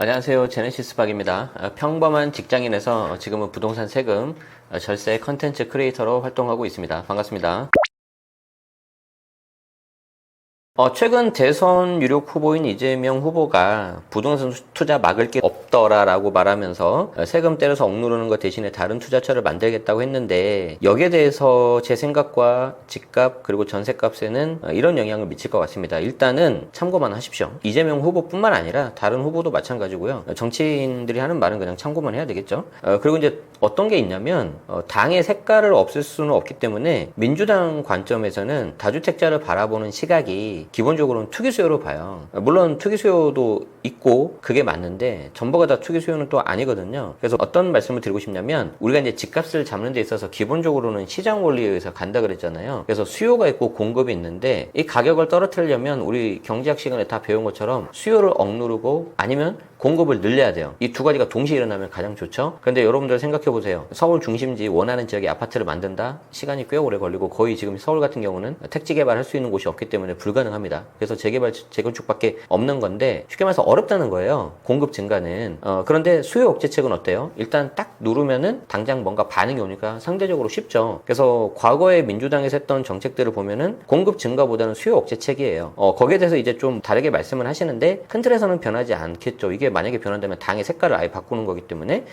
안녕하세요. 제네시스 박입니다. 평범한 직장인에서 지금은 부동산 세금, 절세 컨텐츠 크리에이터로 활동하고 있습니다. 반갑습니다. 최근 대선 유력 후보인 이재명 후보가 부동산 투자 막을 게 없더라라고 말하면서 세금 때려서 억누르는 것 대신에 다른 투자처를 만들겠다고 했는데, 여기에 대해서 제 생각과 집값 그리고 전세값에는 이런 영향을 미칠 것 같습니다. 일단은 참고만 하십시오. 이재명 후보뿐만 아니라 다른 후보도 마찬가지고요. 정치인들이 하는 말은 그냥 참고만 해야 되겠죠. 그리고 이제 어떤 게 있냐면, 당의 색깔을 없앨 수는 없기 때문에 민주당 관점에서는 다주택자를 바라보는 시각이 기본적으로는 투기 수요로 봐요. 물론 투기 수요도 있고 그게 맞는데 전부가 다 투기 수요는 또 아니거든요. 그래서 어떤 말씀을 드리고 싶냐면, 우리가 이제 집값을 잡는 데 있어서 기본적으로는 시장 원리에 의해서 간다 그랬잖아요. 그래서 수요가 있고 공급이 있는데, 이 가격을 떨어뜨리려면 우리 경제학 시간에 다 배운 것처럼 수요를 억누르고 아니면 공급을 늘려야 돼요. 이 두 가지가 동시에 일어나면 가장 좋죠. 그런데 여러분들 생각해 보세요. 서울 중심지 원하는 지역에 아파트를 만든다? 시간이 꽤 오래 걸리고, 거의 지금 서울 같은 경우는 택지 개발할 수 있는 곳이 없기 때문에 불가능합니다. 그래서 재개발, 재건축밖에 없는 건데, 쉽게 말해서 어렵다는 거예요. 공급 증가는. 그런데 수요 억제책은 어때요? 일단 딱 누르면은 당장 뭔가 반응이 오니까 상대적으로 쉽죠. 그래서 과거에 민주당에서 했던 정책들을 보면은 공급 증가보다는 수요 억제책이에요. 거기에 대해서 이제 좀 다르게 말씀을 하시는데, 큰 틀에서는 변하지 않겠죠. 이게 만약에 변한다면 당의 색깔을 아예 바꾸는 거기 때문에.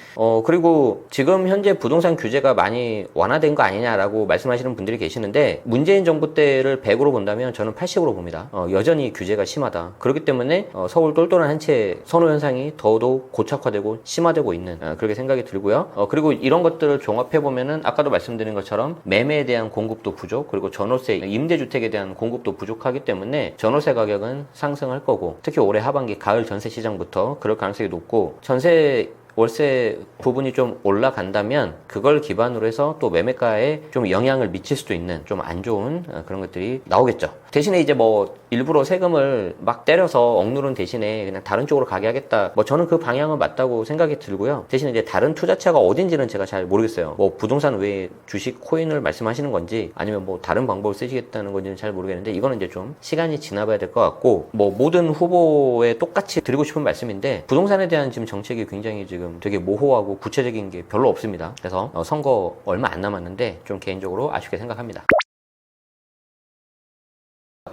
그리고 지금 현재 부동산 규제가 많이 완화된 거 아니냐라고 말씀하시는 분들이 계시는데, 문재인 정부 때를 100으로 본다면 저는 80으로 봅니다. 여전히 규제가 심하다. 그렇기 때문에 서울 똘똘한 한 채 선호 현상이 더더욱 고착화되고 심화되고 있는, 그렇게 생각이 들고요. 그리고 이런 것들을 종합해 보면은 아까도 말씀드린 것처럼 매매에 대한 공급도 부족, 그리고 전월세, 임대주택에 대한 공급도 부족하기 때문에 전월세 가격은 상승할 거고, 특히 올해 하반기 가을 전세 시장부터 그럴 가능성이 높고, 전세 월세 부분이 좀 올라간다면 그걸 기반으로 해서 또 매매가에 좀 영향을 미칠 수도 있는 좀 안 좋은 그런 것들이 나오겠죠. 대신에 이제 뭐 일부러 세금을 막 때려서 억누른 대신에 그냥 다른 쪽으로 가게 하겠다, 저는 그 방향은 맞다고 생각이 들고요. 대신에 이제 다른 투자처가 어딘지는 제가 잘 모르겠어요. 부동산 외에 주식, 코인을 말씀하시는 건지 아니면 다른 방법을 쓰시겠다는 건지는 잘 모르겠는데, 이거는 이제 좀 시간이 지나봐야 될 것 같고, 모든 후보에 똑같이 드리고 싶은 말씀인데, 부동산에 대한 지금 정책이 굉장히 지금 되게 모호하고 구체적인 게 별로 없습니다. 그래서 선거 얼마 안 남았는데 좀 개인적으로 아쉽게 생각합니다.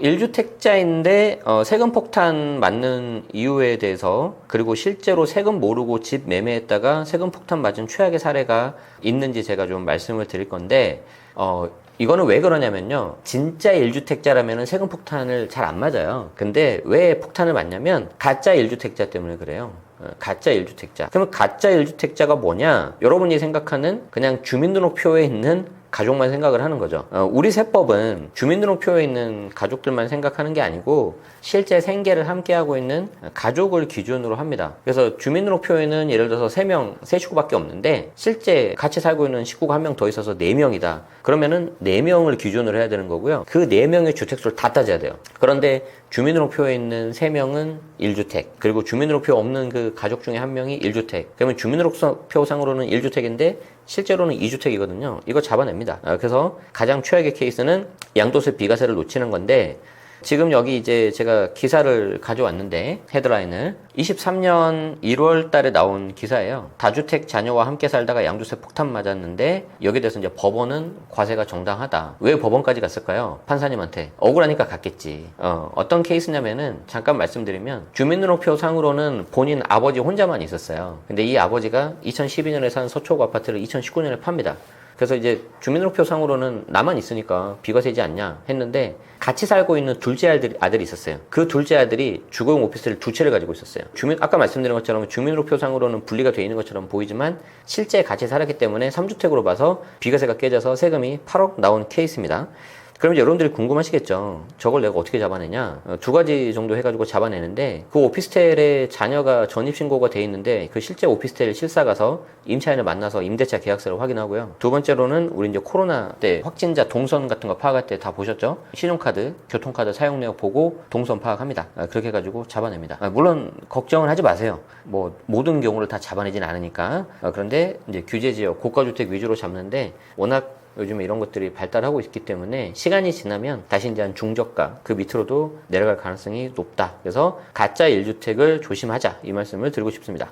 1주택자인데 세금 폭탄 맞는 이유에 대해서, 그리고 실제로 세금 모르고 집 매매했다가 세금 폭탄 맞은 최악의 사례가 있는지 제가 좀 말씀을 드릴 건데, 이거는 왜 그러냐면요, 진짜 1주택자라면 세금 폭탄을 잘 안 맞아요. 근데 왜 폭탄을 맞냐면 가짜 1주택자 때문에 그래요. 가짜 1주택자. 그러면 가짜 1주택자가 뭐냐? 여러분이 생각하는 그냥 주민등록표에 있는 가족만 생각을 하는 거죠. 우리 세법은 주민등록표에 있는 가족들만 생각하는 게 아니고 실제 생계를 함께하고 있는 가족을 기준으로 합니다. 그래서 주민등록표에는 예를 들어서 3명, 3식구밖에 없는데 실제 같이 살고 있는 식구가 1명 더 있어서 4명이다. 그러면은 4명을 기준으로 해야 되는 거고요. 그 4명의 주택수를 다 따져야 돼요. 그런데 주민등록표에 있는 3명은 1주택, 그리고 주민등록표 없는 그 가족 중에 1명이 1주택. 그러면 주민등록표상으로는 1주택인데 실제로는 2주택이거든요. 이거 잡아냅니다. 그래서 가장 최악의 케이스는 양도세 비과세를 놓치는 건데, 지금 여기 이제 제가 기사를 가져왔는데, 헤드라인을 23년 1월 달에 나온 기사예요. 다주택 자녀와 함께 살다가 양도세 폭탄 맞았는데 여기에 대해서 이제 법원은 과세가 정당하다. 왜 법원까지 갔을까요? 판사님한테 억울하니까 갔겠지. 어떤 케이스냐면은, 잠깐 말씀드리면, 주민등록표 상으로는 본인 아버지 혼자만 있었어요. 근데 이 아버지가 2012년에 산 서초구 아파트를 2019년에 팝니다. 그래서 이제 주민등록표 상으로는 나만 있으니까 비과세지 않냐 했는데, 같이 살고 있는 둘째 아들이 있었어요. 그 둘째 아들이 주거용 오피스를 2채를 가지고 있었어요. 아까 말씀드린 것처럼 주민등록표 상으로는 분리가 되어 있는 것처럼 보이지만 실제 같이 살았기 때문에 3주택으로 봐서 비과세가 깨져서 세금이 8억 나온 케이스입니다. 그럼 여러분들이 궁금하시겠죠. 저걸 내가 어떻게 잡아내냐? 2가지 정도 해가지고 잡아내는데, 그 오피스텔에 자녀가 전입신고가 돼 있는데 그 실제 오피스텔 실사 가서 임차인을 만나서 임대차 계약서를 확인하고요. 2번째로는 우리 이제 코로나 때 확진자 동선 같은 거 파악할 때 다 보셨죠? 신용카드, 교통카드 사용 내역 보고 동선 파악합니다. 그렇게 해가지고 잡아냅니다. 물론 걱정을 하지 마세요. 모든 경우를 다 잡아내진 않으니까. 그런데 이제 규제 지역, 고가주택 위주로 잡는데, 워낙 요즘에 이런 것들이 발달하고 있기 때문에 시간이 지나면 다시 이제 한 중저가 그 밑으로도 내려갈 가능성이 높다. 그래서 가짜 1주택을 조심하자 이 말씀을 드리고 싶습니다.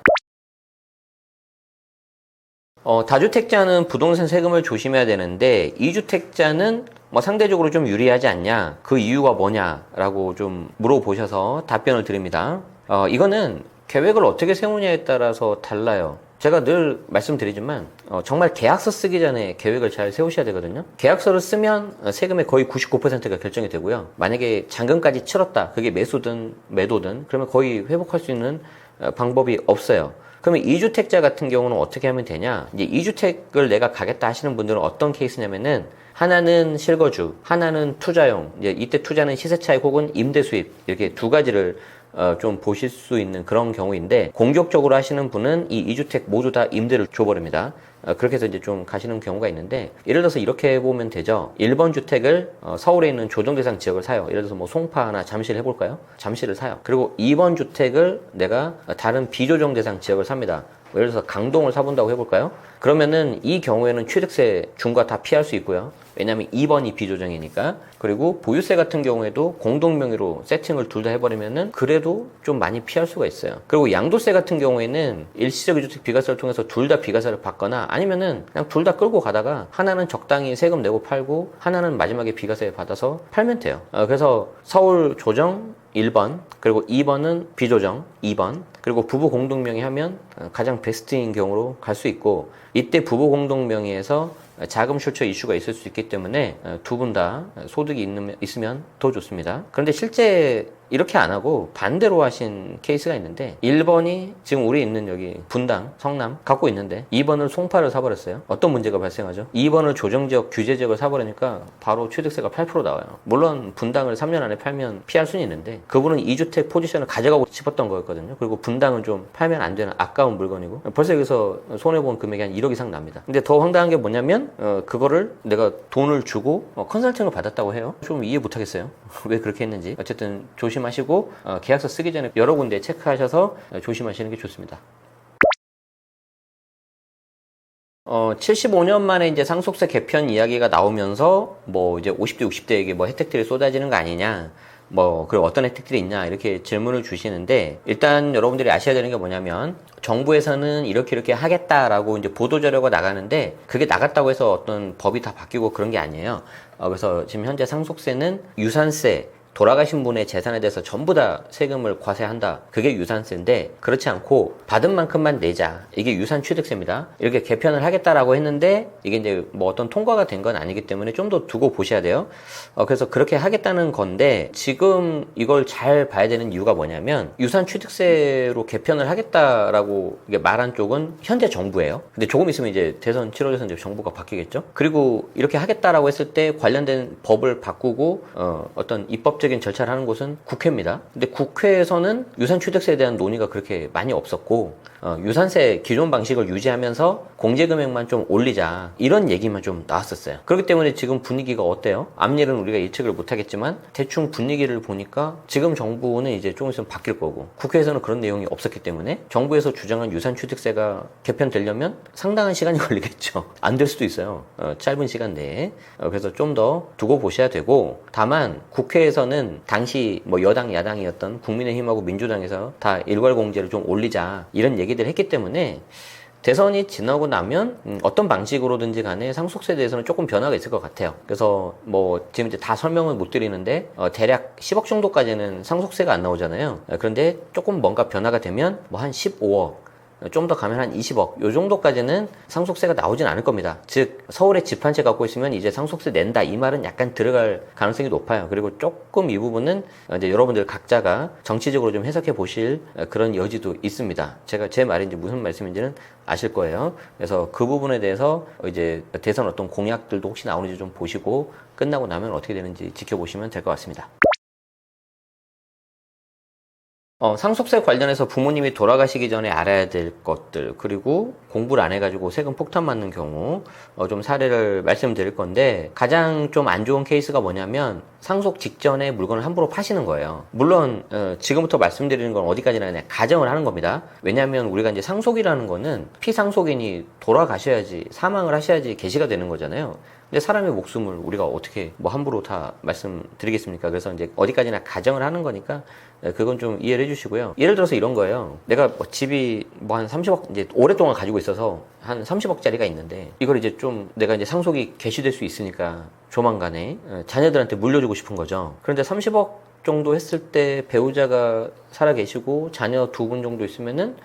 다주택자는 부동산 세금을 조심해야 되는데 2주택자는 뭐 상대적으로 좀 유리하지 않냐, 그 이유가 뭐냐라고 좀 물어보셔서 답변을 드립니다. 이거는 계획을 어떻게 세우냐에 따라서 달라요. 제가 늘 말씀드리지만 정말 계약서 쓰기 전에 계획을 잘 세우셔야 되거든요. 계약서를 쓰면 세금의 거의 99%가 결정이 되고요. 만약에 잔금까지 치렀다, 그게 매수든 매도든, 그러면 거의 회복할 수 있는 방법이 없어요. 그러면 2주택자 같은 경우는 어떻게 하면 되냐? 이제 2주택을 내가 가겠다 하시는 분들은 어떤 케이스냐면은 하나는 실거주, 하나는 투자용. 이제 이때 투자는 시세 차익 혹은 임대 수입, 이렇게 두 가지를 좀 보실 수 있는 그런 경우인데, 공격적으로 하시는 분은 이 2주택 모두 다 임대를 줘버립니다. 그렇게 해서 이제 좀 가시는 경우가 있는데, 예를 들어서 이렇게 보면 되죠. 1번 주택을 서울에 있는 조정대상 지역을 사요. 예를 들어서 뭐 송파나 잠실 해볼까요? 잠실을 사요. 그리고 2번 주택을 내가 다른 비조정대상 지역을 삽니다. 예를 들어서 강동을 사본다고 해볼까요? 그러면은 이 경우에는 취득세 중과 다 피할 수 있고요. 왜냐하면 2번이 비조정이니까. 그리고 보유세 같은 경우에도 공동명의로 세팅을 둘 다 해버리면은 그래도 좀 많이 피할 수가 있어요. 그리고 양도세 같은 경우에는 일시적 2주택 비과세를 통해서 둘 다 비과세를 받거나, 아니면은 그냥 둘 다 끌고 가다가 하나는 적당히 세금 내고 팔고 하나는 마지막에 비과세 받아서 팔면 돼요. 그래서 서울 조정 1번, 그리고 2번은 비조정 2번, 그리고 부부 공동명의 하면 가장 베스트인 경우로 갈 수 있고, 이때 부부 공동명의에서 자금 출처 이슈가 있을 수 있기 때문에 두 분 다 소득이 있으면 더 좋습니다. 그런데 실제 이렇게 안 하고 반대로 하신 케이스가 있는데, 1번이 지금 우리 있는 여기 분당, 성남 갖고 있는데 2번을 송파를 사버렸어요. 어떤 문제가 발생하죠? 2번을 조정지역, 규제지역을 사버리니까 바로 취득세가 8% 나와요. 물론 분당을 3년 안에 팔면 피할 수는 있는데, 그분은 2주택 포지션을 가져가고 싶었던 거였거든요. 그리고 분당은 좀 팔면 안 되는 아까운 물건이고, 벌써 여기서 손해본 금액이 한 1억 이상 납니다. 근데 더 황당한 게 뭐냐면 그거를 내가 돈을 주고 컨설팅을 받았다고 해요. 좀 이해 못하겠어요. 왜 그렇게 했는지. 어쨌든 조심하시고 계약서 쓰기 전에 여러 군데 체크하셔서 조심하시는 게 좋습니다. 75년 만에 이제 상속세 개편 이야기가 나오면서 뭐 이제 50대, 60대에게 뭐 혜택들이 쏟아지는 거 아니냐, 그리고 어떤 혜택들이 있냐, 이렇게 질문을 주시는데, 일단 여러분들이 아셔야 되는 게 뭐냐면, 정부에서는 이렇게 하겠다라고 이제 보도자료가 나가는데, 그게 나갔다고 해서 어떤 법이 다 바뀌고 그런 게 아니에요. 그래서 지금 현재 상속세는 유산세, 돌아가신 분의 재산에 대해서 전부 다 세금을 과세한다, 그게 유산세인데, 그렇지 않고 받은 만큼만 내자, 이게 유산취득세입니다. 이렇게 개편을 하겠다라고 했는데 이게 이제 뭐 어떤 통과가 된 건 아니기 때문에 좀 더 두고 보셔야 돼요. 그래서 그렇게 하겠다는 건데, 지금 이걸 잘 봐야 되는 이유가 뭐냐면, 유산취득세로 개편을 하겠다라고 말한 쪽은 현재 정부예요. 근데 조금 있으면 이제 대선 치러져서 이제 정부가 바뀌겠죠. 그리고 이렇게 하겠다라고 했을 때 관련된 법을 바꾸고 어떤 입법적인 절차를 하는 곳은 국회입니다. 근데 국회에서는 유산취득세에 대한 논의가 그렇게 많이 없었고, 유산세 기존 방식을 유지하면서 공제금액만 좀 올리자, 이런 얘기만 좀 나왔었어요. 그렇기 때문에 지금 분위기가 어때요? 앞일은 우리가 예측을 못하겠지만 대충 분위기를 보니까 지금 정부는 이제 조금 있으면 바뀔 거고, 국회에서는 그런 내용이 없었기 때문에 정부에서 주장한 유산취득세가 개편되려면 상당한 시간이 걸리겠죠. 안 될 수도 있어요. 짧은 시간 내에. 그래서 좀 더 두고 보셔야 되고, 다만 국회에서는 당시 뭐 여당 야당이었던 국민의힘하고 민주당에서 다 일괄 공제를 좀 올리자, 이런 얘기들을 했기 때문에 대선이 지나고 나면 어떤 방식으로든지 간에 상속세에 대해서는 조금 변화가 있을 것 같아요. 그래서 뭐 지금 이제 다 설명을 못 드리는데 대략 10억 정도까지는 상속세가 안 나오잖아요. 그런데 조금 뭔가 변화가 되면 뭐 한 15억, 좀 더 가면 한 20억, 요 정도까지는 상속세가 나오진 않을 겁니다. 즉 서울에 집 한 채 갖고 있으면 이제 상속세 낸다, 이 말은 약간 들어갈 가능성이 높아요. 그리고 조금 이 부분은 이제 여러분들 각자가 정치적으로 좀 해석해 보실 그런 여지도 있습니다. 제 말인지 무슨 말씀인지는 아실 거예요. 그래서 그 부분에 대해서 이제 대선 어떤 공약들도 혹시 나오는지 좀 보시고, 끝나고 나면 어떻게 되는지 지켜보시면 될 것 같습니다. 상속세 관련해서 부모님이 돌아가시기 전에 알아야 될 것들, 그리고 공부를 안 해가지고 세금 폭탄 맞는 경우 좀 사례를 말씀드릴 건데, 가장 좀 안 좋은 케이스가 뭐냐면 상속 직전에 물건을 함부로 파시는 거예요. 물론 지금부터 말씀드리는 건 어디까지나 그냥 가정을 하는 겁니다. 왜냐하면 우리가 이제 상속이라는 거는 피상속인이 돌아가셔야지, 사망을 하셔야지 개시가 되는 거잖아요. 근데 사람의 목숨을 우리가 어떻게 뭐 함부로 다 말씀드리겠습니까? 그래서 이제 어디까지나 가정을 하는 거니까 그건 좀 이해를 해주시고요. 예를 들어서 이런 거예요. 내가 뭐 집이 뭐 한 30억 이제 오랫동안 가지고 있어서 한 30억짜리가 있는데 이걸 이제 좀 내가 이제 상속이 개시될 수 있으니까 조만간에 자녀들한테 물려주고 싶은 거죠. 그런데 30억 정도 했을 때 배우자가 살아 계시고 자녀 2분 정도 있으면은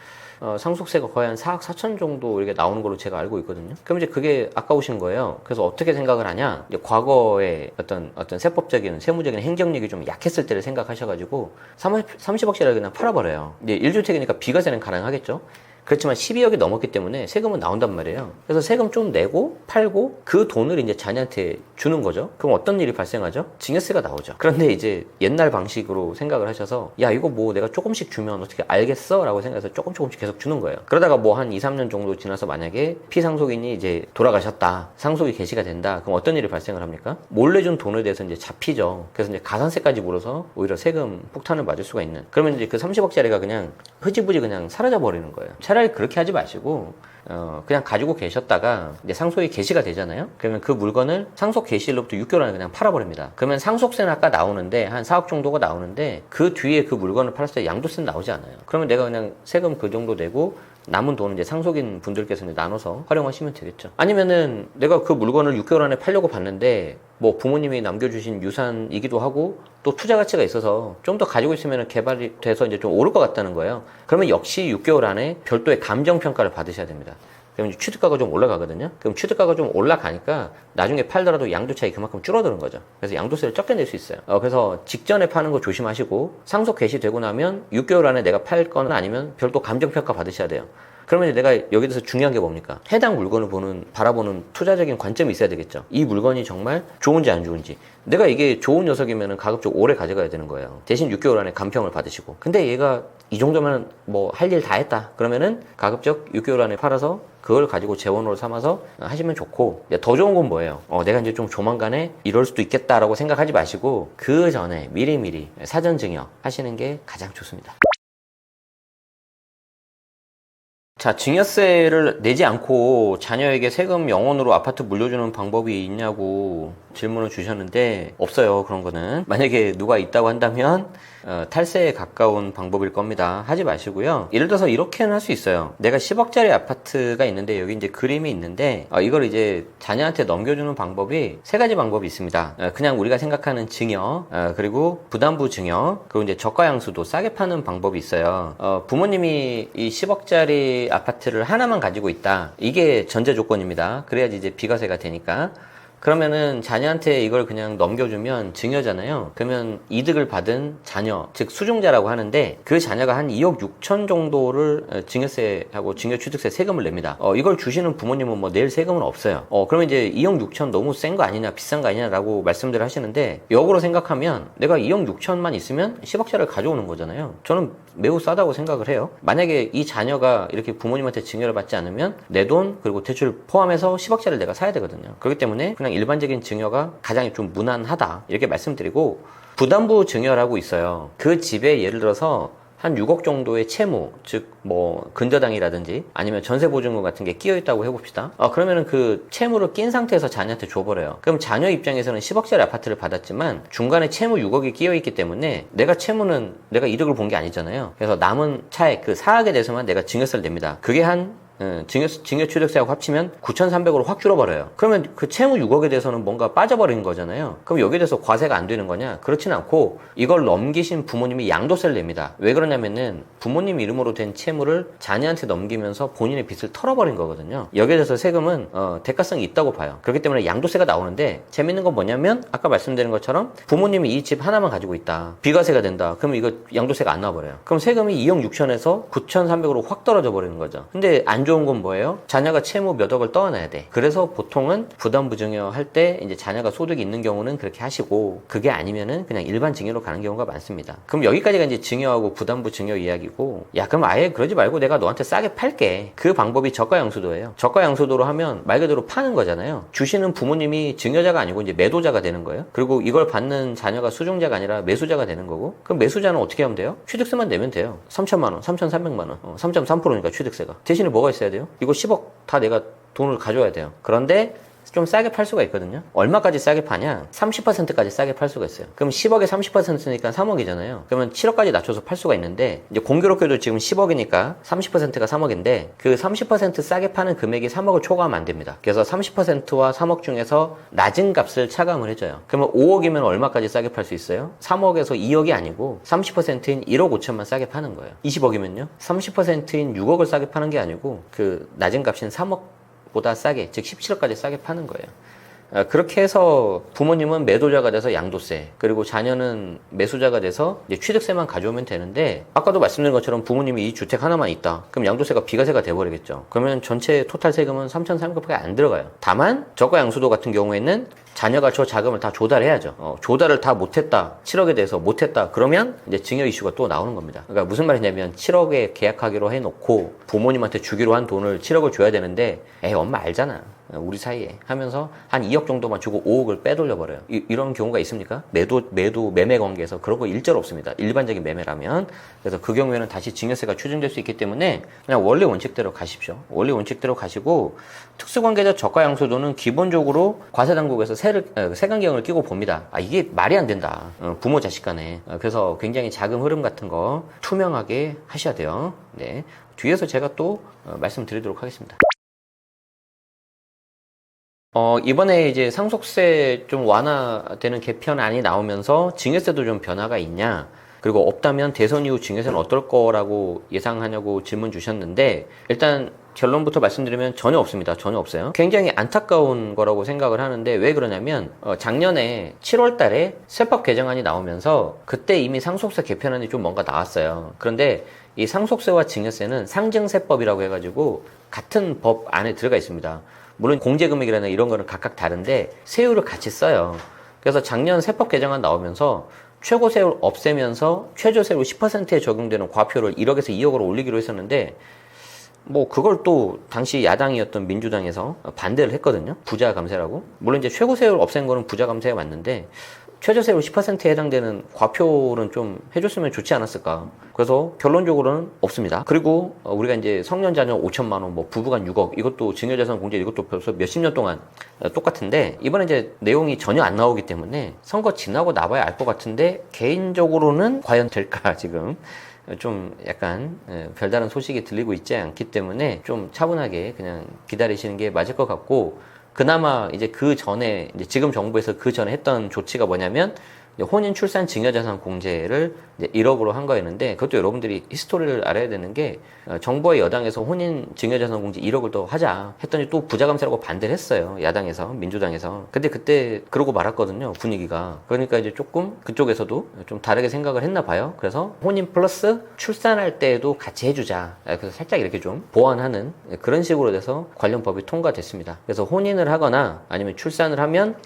상속세가 거의 한 4억 4천 정도 이렇게 나오는 걸로 제가 알고 있거든요. 그럼 이제 그게 아까우신 거예요. 그래서 어떻게 생각을 하냐? 이제 과거에 어떤 세법적인, 세무적인 행정력이 좀 약했을 때를 생각하셔가지고 30억짜리를 그냥 팔아버려요. 이제 1주택이니까 비과세는 가능하겠죠? 그렇지만 12억이 넘었기 때문에 세금은 나온단 말이에요. 그래서 세금 좀 내고 팔고 그 돈을 이제 자녀한테 주는 거죠. 그럼 어떤 일이 발생하죠? 증여세가 나오죠. 그런데 이제 옛날 방식으로 생각을 하셔서 야 이거 뭐 내가 조금씩 주면 어떻게 알겠어? 라고 생각해서 조금씩 계속 주는 거예요. 그러다가 뭐 한 2, 3년 정도 지나서 만약에 피상속인이 이제 돌아가셨다. 상속이 개시가 된다. 그럼 어떤 일이 발생을 합니까? 몰래 준 돈에 대해서 이제 잡히죠. 그래서 이제 가산세까지 물어서 오히려 세금 폭탄을 맞을 수가 있는. 그러면 이제 그 30억짜리가 그냥 흐지부지 그냥 사라져 버리는 거예요. 차라리 그렇게 하지 마시고 그냥 가지고 계셨다가 이제 상속이 개시가 되잖아요. 그러면 그 물건을 상속 개시일로부터 6개월 안에 그냥 팔아버립니다. 그러면 상속세는 아까 나오는데 한 4억 정도가 나오는데 그 뒤에 그 물건을 팔았을 때 양도세는 나오지 않아요. 그러면 내가 그냥 세금 그 정도 내고 남은 돈은 이제 상속인 분들께서 이제 나눠서 활용하시면 되겠죠. 아니면은 내가 그 물건을 6개월 안에 팔려고 봤는데 뭐 부모님이 남겨주신 유산이기도 하고 또 투자 가치가 있어서 좀 더 가지고 있으면 개발이 돼서 이제 좀 오를 것 같다는 거예요. 그러면 역시 6개월 안에 별도의 감정평가를 받으셔야 됩니다. 그럼 취득가가 좀 올라가거든요. 그럼 취득가가 좀 올라가니까 나중에 팔더라도 양도 차익이 그만큼 줄어드는 거죠. 그래서 양도세를 적게 낼 수 있어요. 그래서 직전에 파는 거 조심하시고 상속 개시되고 나면 6개월 안에 내가 팔 거는 아니면 별도 감정평가 받으셔야 돼요. 그러면 내가 여기 대해서 중요한 게 뭡니까? 해당 물건을 바라보는 투자적인 관점이 있어야 되겠죠. 이 물건이 정말 좋은지 안 좋은지. 내가 이게 좋은 녀석이면 가급적 오래 가져가야 되는 거예요. 대신 6개월 안에 감평을 받으시고. 근데 얘가 이 정도면 뭐 할 일 다 했다. 그러면은 가급적 6개월 안에 팔아서 그걸 가지고 재원으로 삼아서 하시면 좋고. 더 좋은 건 뭐예요? 내가 이제 좀 조만간에 이럴 수도 있겠다라고 생각하지 마시고 그 전에 미리미리 사전 증여 하시는 게 가장 좋습니다. 자, 증여세를 내지 않고 자녀에게 세금 0원으로 아파트 물려주는 방법이 있냐고 질문을 주셨는데 없어요. 그런 거는. 만약에 누가 있다고 한다면 탈세에 가까운 방법일 겁니다. 하지 마시고요. 예를 들어서 이렇게는 할 수 있어요. 내가 10억짜리 아파트가 있는데 여기 이제 그림이 있는데 이걸 이제 자녀한테 넘겨주는 방법이 세 가지 방법이 있습니다. 그냥 우리가 생각하는 증여, 그리고 부담부 증여, 그리고 이제 저가양수도 싸게 파는 방법이 있어요. 부모님이 이 10억짜리 아파트를 하나만 가지고 있다. 이게 전제 조건입니다. 그래야지 이제 비과세가 되니까. 그러면은 자녀한테 이걸 그냥 넘겨주면 증여잖아요. 그러면 이득을 받은 자녀, 즉 수중자라고 하는데 그 자녀가 한 2억 6천 정도를 증여세하고 증여취득세 세금을 냅니다. 이걸 주시는 부모님은 뭐 낼 세금은 없어요. 그러면 이제 2억 6천 너무 센 거 아니냐, 비싼 거 아니냐라고 말씀들을 하시는데 역으로 생각하면 내가 2억 6천만 있으면 10억짜리를 가져오는 거잖아요. 저는 매우 싸다고 생각을 해요. 만약에 이 자녀가 이렇게 부모님한테 증여를 받지 않으면 내 돈 그리고 대출 포함해서 10억짜리를 내가 사야 되거든요. 그렇기 때문에 그냥 일반적인 증여가 가장 좀 무난하다 이렇게 말씀드리고, 부담부 증여라고 있어요. 그 집에 예를 들어서 한 6억 정도의 채무, 즉 뭐 근저당이라든지 아니면 전세보증금 같은 게 끼어 있다고 해봅시다. 그러면은 그 채무를 낀 상태에서 자녀한테 줘버려요. 그럼 자녀 입장에서는 10억짜리 아파트를 받았지만 중간에 채무 6억이 끼어 있기 때문에 내가 채무는 내가 이득을 본 게 아니잖아요. 그래서 남은 차액 그 4억에 대해서만 내가 증여세를 냅니다. 그게 한 증여취득세하고 합치면 9,300으로 확 줄어버려요. 그러면 그 채무 6억에 대해서는 뭔가 빠져버린 거잖아요. 그럼 여기에 대해서 과세가 안 되는 거냐? 그렇진 않고 이걸 넘기신 부모님이 양도세를 냅니다. 왜 그러냐면은 부모님 이름으로 된 채무를 자녀한테 넘기면서 본인의 빚을 털어버린 거거든요. 여기에 대해서 세금은 대가성이 있다고 봐요. 그렇기 때문에 양도세가 나오는데 재밌는 건 뭐냐면 아까 말씀드린 것처럼 부모님이 이 집 하나만 가지고 있다. 비과세가 된다. 그러면 이거 양도세가 안 나와버려요. 그럼 세금이 2억 6천에서 9,300으로 확 떨어져 버리는 거죠. 근데 안 좋은 건 뭐예요? 자녀가 채무 몇 억을 떠안아야 돼. 그래서 보통은 부담부 증여 할 때 이제 자녀가 소득이 있는 경우는 그렇게 하시고, 그게 아니면은 그냥 일반 증여로 가는 경우가 많습니다. 그럼 여기까지가 이제 증여하고 부담부 증여 이야기고, 야 그럼 아예 그러지 말고 내가 너한테 싸게 팔게. 그 방법이 저가양수도예요. 저가양수도로 하면 말 그대로 파는 거잖아요. 주시는 부모님이 증여자가 아니고 이제 매도자가 되는 거예요. 그리고 이걸 받는 자녀가 수중자가 아니라 매수자가 되는 거고, 그럼 매수자는 어떻게 하면 돼요? 취득세만 내면 돼요. 3천만 원, 3,300만 원, 3.3%니까 취득세가. 대신에 뭐가 있어야 돼요? 이거 10억 다 내가 돈을 가져야 돼요. 그런데 좀 싸게 팔 수가 있거든요. 얼마까지 싸게 파냐? 30%까지 싸게 팔 수가 있어요. 그럼 10억에 30%니까 3억이잖아요. 그러면 7억까지 낮춰서 팔 수가 있는데, 이제 공교롭게도 지금 10억이니까 30%가 3억인데, 그 30% 싸게 파는 금액이 3억을 초과하면 안 됩니다. 그래서 30%와 3억 중에서 낮은 값을 차감을 해줘요. 그러면 5억이면 얼마까지 싸게 팔 수 있어요? 3억에서 2억이 아니고 30%인 1억 5천만 싸게 파는 거예요. 20억이면요? 30%인 6억을 싸게 파는 게 아니고 그 낮은 값인 3억보다 싸게, 즉 17억까지 싸게 파는 거예요. 그렇게 해서 부모님은 매도자가 돼서 양도세, 그리고 자녀는 매수자가 돼서 이제 취득세만 가져오면 되는데, 아까도 말씀드린 것처럼 부모님이 이 주택 하나만 있다. 그럼 양도세가 비과세가 돼버리겠죠. 그러면 전체 토탈 세금은 3,300밖에 안 들어가요. 다만 저가 양수도 같은 경우에는 자녀가 저 자금을 다 조달해야죠. 조달을 다 못했다, 7억에 대해서 못했다, 그러면 이제 증여 이슈가 또 나오는 겁니다. 그러니까 무슨 말이냐면 7억에 계약하기로 해놓고 부모님한테 주기로 한 돈을 7억을 줘야 되는데, 에이 엄마 알잖아, 우리 사이에 하면서 한 2억 정도만 주고 5억을 빼돌려버려요. 이런 경우가 있습니까? 매매 관계에서 그런 거 일절 없습니다. 일반적인 매매라면. 그래서 그 경우에는 다시 증여세가 추징될 수 있기 때문에 그냥 원래 원칙대로 가십시오. 원래 원칙대로 가시고, 특수관계자 저가양수도는 기본적으로 과세당국에서 세관경을 끼고 봅니다. 이게 말이 안 된다, 부모 자식 간에. 그래서 굉장히 자금 흐름 같은 거 투명하게 하셔야 돼요. 네, 뒤에서 제가 또 말씀드리도록 하겠습니다. 이번에 이제 상속세 좀 완화되는 개편안이 나오면서 증여세도 좀 변화가 있냐, 그리고 없다면 대선 이후 증여세는 어떨 거라고 예상하냐고 질문 주셨는데, 일단 결론부터 말씀드리면 전혀 없습니다. 전혀 없어요. 굉장히 안타까운 거라고 생각을 하는데, 왜 그러냐면 작년에 7월 달에 세법 개정안이 나오면서 그때 이미 상속세 개편안이 좀 뭔가 나왔어요. 그런데 이 상속세와 증여세는 상증세법이라고 해가지고 같은 법 안에 들어가 있습니다. 물론 공제금액이라는 이런 거는 각각 다른데 세율을 같이 써요. 그래서 작년 세법 개정안 나오면서 최고세율 없애면서 최저세율 10%에 적용되는 과표를 1억에서 2억으로 올리기로 했었는데, 뭐 그걸 또 당시 야당이었던 민주당에서 반대를 했거든요. 부자 감세라고. 물론 이제 최고세율 없앤 거는 부자 감세가 맞는데, 최저세율 10%에 해당되는 과표는 좀 해줬으면 좋지 않았을까. 그래서 결론적으로는 없습니다. 그리고 우리가 이제 성년자녀 5천만 원, 뭐 부부간 6억, 이것도 증여자산 공제, 이것도 벌써 몇십 년 동안 똑같은데, 이번에 이제 내용이 전혀 안 나오기 때문에 선거 지나고 나봐야 알 것 같은데, 개인적으로는 과연 될까 지금 좀 약간 별다른 소식이 들리고 있지 않기 때문에 좀 차분하게 그냥 기다리시는 게 맞을 것 같고, 그나마 이제 그 전에, 이제 지금 정부에서 그 전에 했던 조치가 뭐냐면, 혼인 출산 증여자산 공제를 이제 1억으로 한 거였는데, 그것도 여러분들이 히스토리를 알아야 되는 게, 정부와 여당에서 혼인 증여자산 공제 1억을 더 하자 했더니 또 부자감세라고 반대를 했어요. 야당에서, 민주당에서. 근데 그때 그러고 말았거든요, 분위기가. 그러니까 이제 조금 그쪽에서도 좀 다르게 생각을 했나 봐요. 그래서 혼인 플러스 출산할 때에도 같이 해주자, 그래서 살짝 이렇게 좀 보완하는 그런 식으로 돼서 관련 법이 통과됐습니다. 그래서 혼인을 하거나 아니면 출산을 하면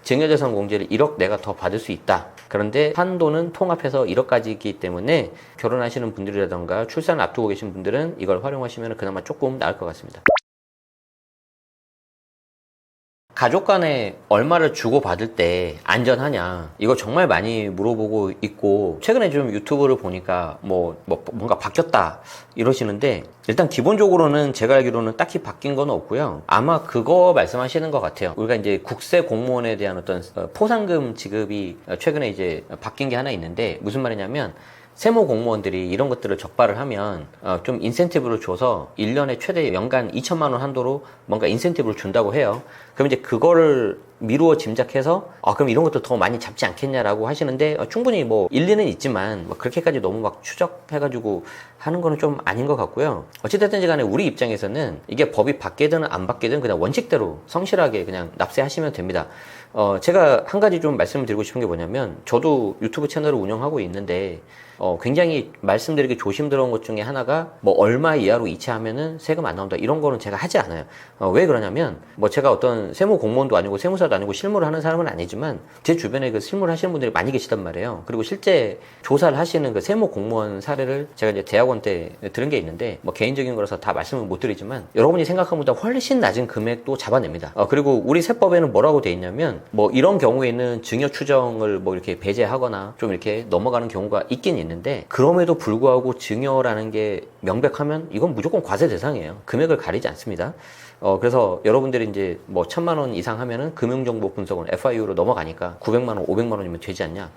증여자산 공제를 1억 내가 더 받을 수 있다. 그런데 한도는 통합해서 1억까지이기 때문에 결혼하시는 분들이라던가 출산을 앞두고 계신 분들은 이걸 활용하시면 그나마 조금 나을 것 같습니다. 가족 간에 얼마를 주고받을 때 안전하냐, 이거 정말 많이 물어보고 있고, 최근에 좀 유튜브를 보니까 뭔가 바뀌었다 이러시는데, 일단 기본적으로는 제가 알기로는 딱히 바뀐 건 없고요. 아마 그거 말씀하시는 것 같아요. 우리가 이제 국세 공무원에 대한 어떤 포상금 지급이 최근에 이제 바뀐 게 하나 있는데, 무슨 말이냐면 세무 공무원들이 이런 것들을 적발을 하면 좀 인센티브를 줘서 1년에 최대 연간 2천만 원 한도로 뭔가 인센티브를 준다고 해요. 그럼 이제 그거를 미루어 짐작해서 그럼 이런 것도 더 많이 잡지 않겠냐라고 하시는데, 충분히 뭐 일리는 있지만 뭐 그렇게까지 너무 막 추적해가지고 하는 거는 좀 아닌 것 같고요. 어찌됐든지 간에 우리 입장에서는 이게 법이 바뀌든 안 바뀌든 그냥 원칙대로 성실하게 그냥 납세하시면 됩니다. 제가 한 가지 좀 말씀을 드리고 싶은 게 뭐냐면, 저도 유튜브 채널을 운영하고 있는데 굉장히 말씀드리기 조심스러운 것 중에 하나가, 뭐 얼마 이하로 이체하면은 세금 안 나온다, 이런 거는 제가 하지 않아요. 왜 그러냐면, 뭐 제가 어떤 세무 공무원도 아니고 세무사 설계사도 아니고 실무를 하는 사람은 아니지만 제 주변에 그 실무를 하시는 분들이 많이 계시단 말이에요. 그리고 실제 조사를 하시는 그 세무 공무원 사례를 제가 이제 대학원 때 들은 게 있는데 뭐 개인적인 거라서 다 말씀을 못 드리지만 여러분이 생각한 것보다 훨씬 낮은 금액도 잡아냅니다. 그리고 우리 세법에는 뭐라고 돼 있냐면 뭐 이런 경우에는 증여 추정을 뭐 이렇게 배제하거나 좀 이렇게 넘어가는 경우가 있긴 있는데 그럼에도 불구하고 증여라는 게 명백하면 이건 무조건 과세 대상이에요. 금액을 가리지 않습니다. 그래서 여러분들이 이제 뭐 1,000만 원 이상 하면은 금융정보 분석은 FIU로 넘어가니까 900만 원, 500만 원이면 되지 않냐.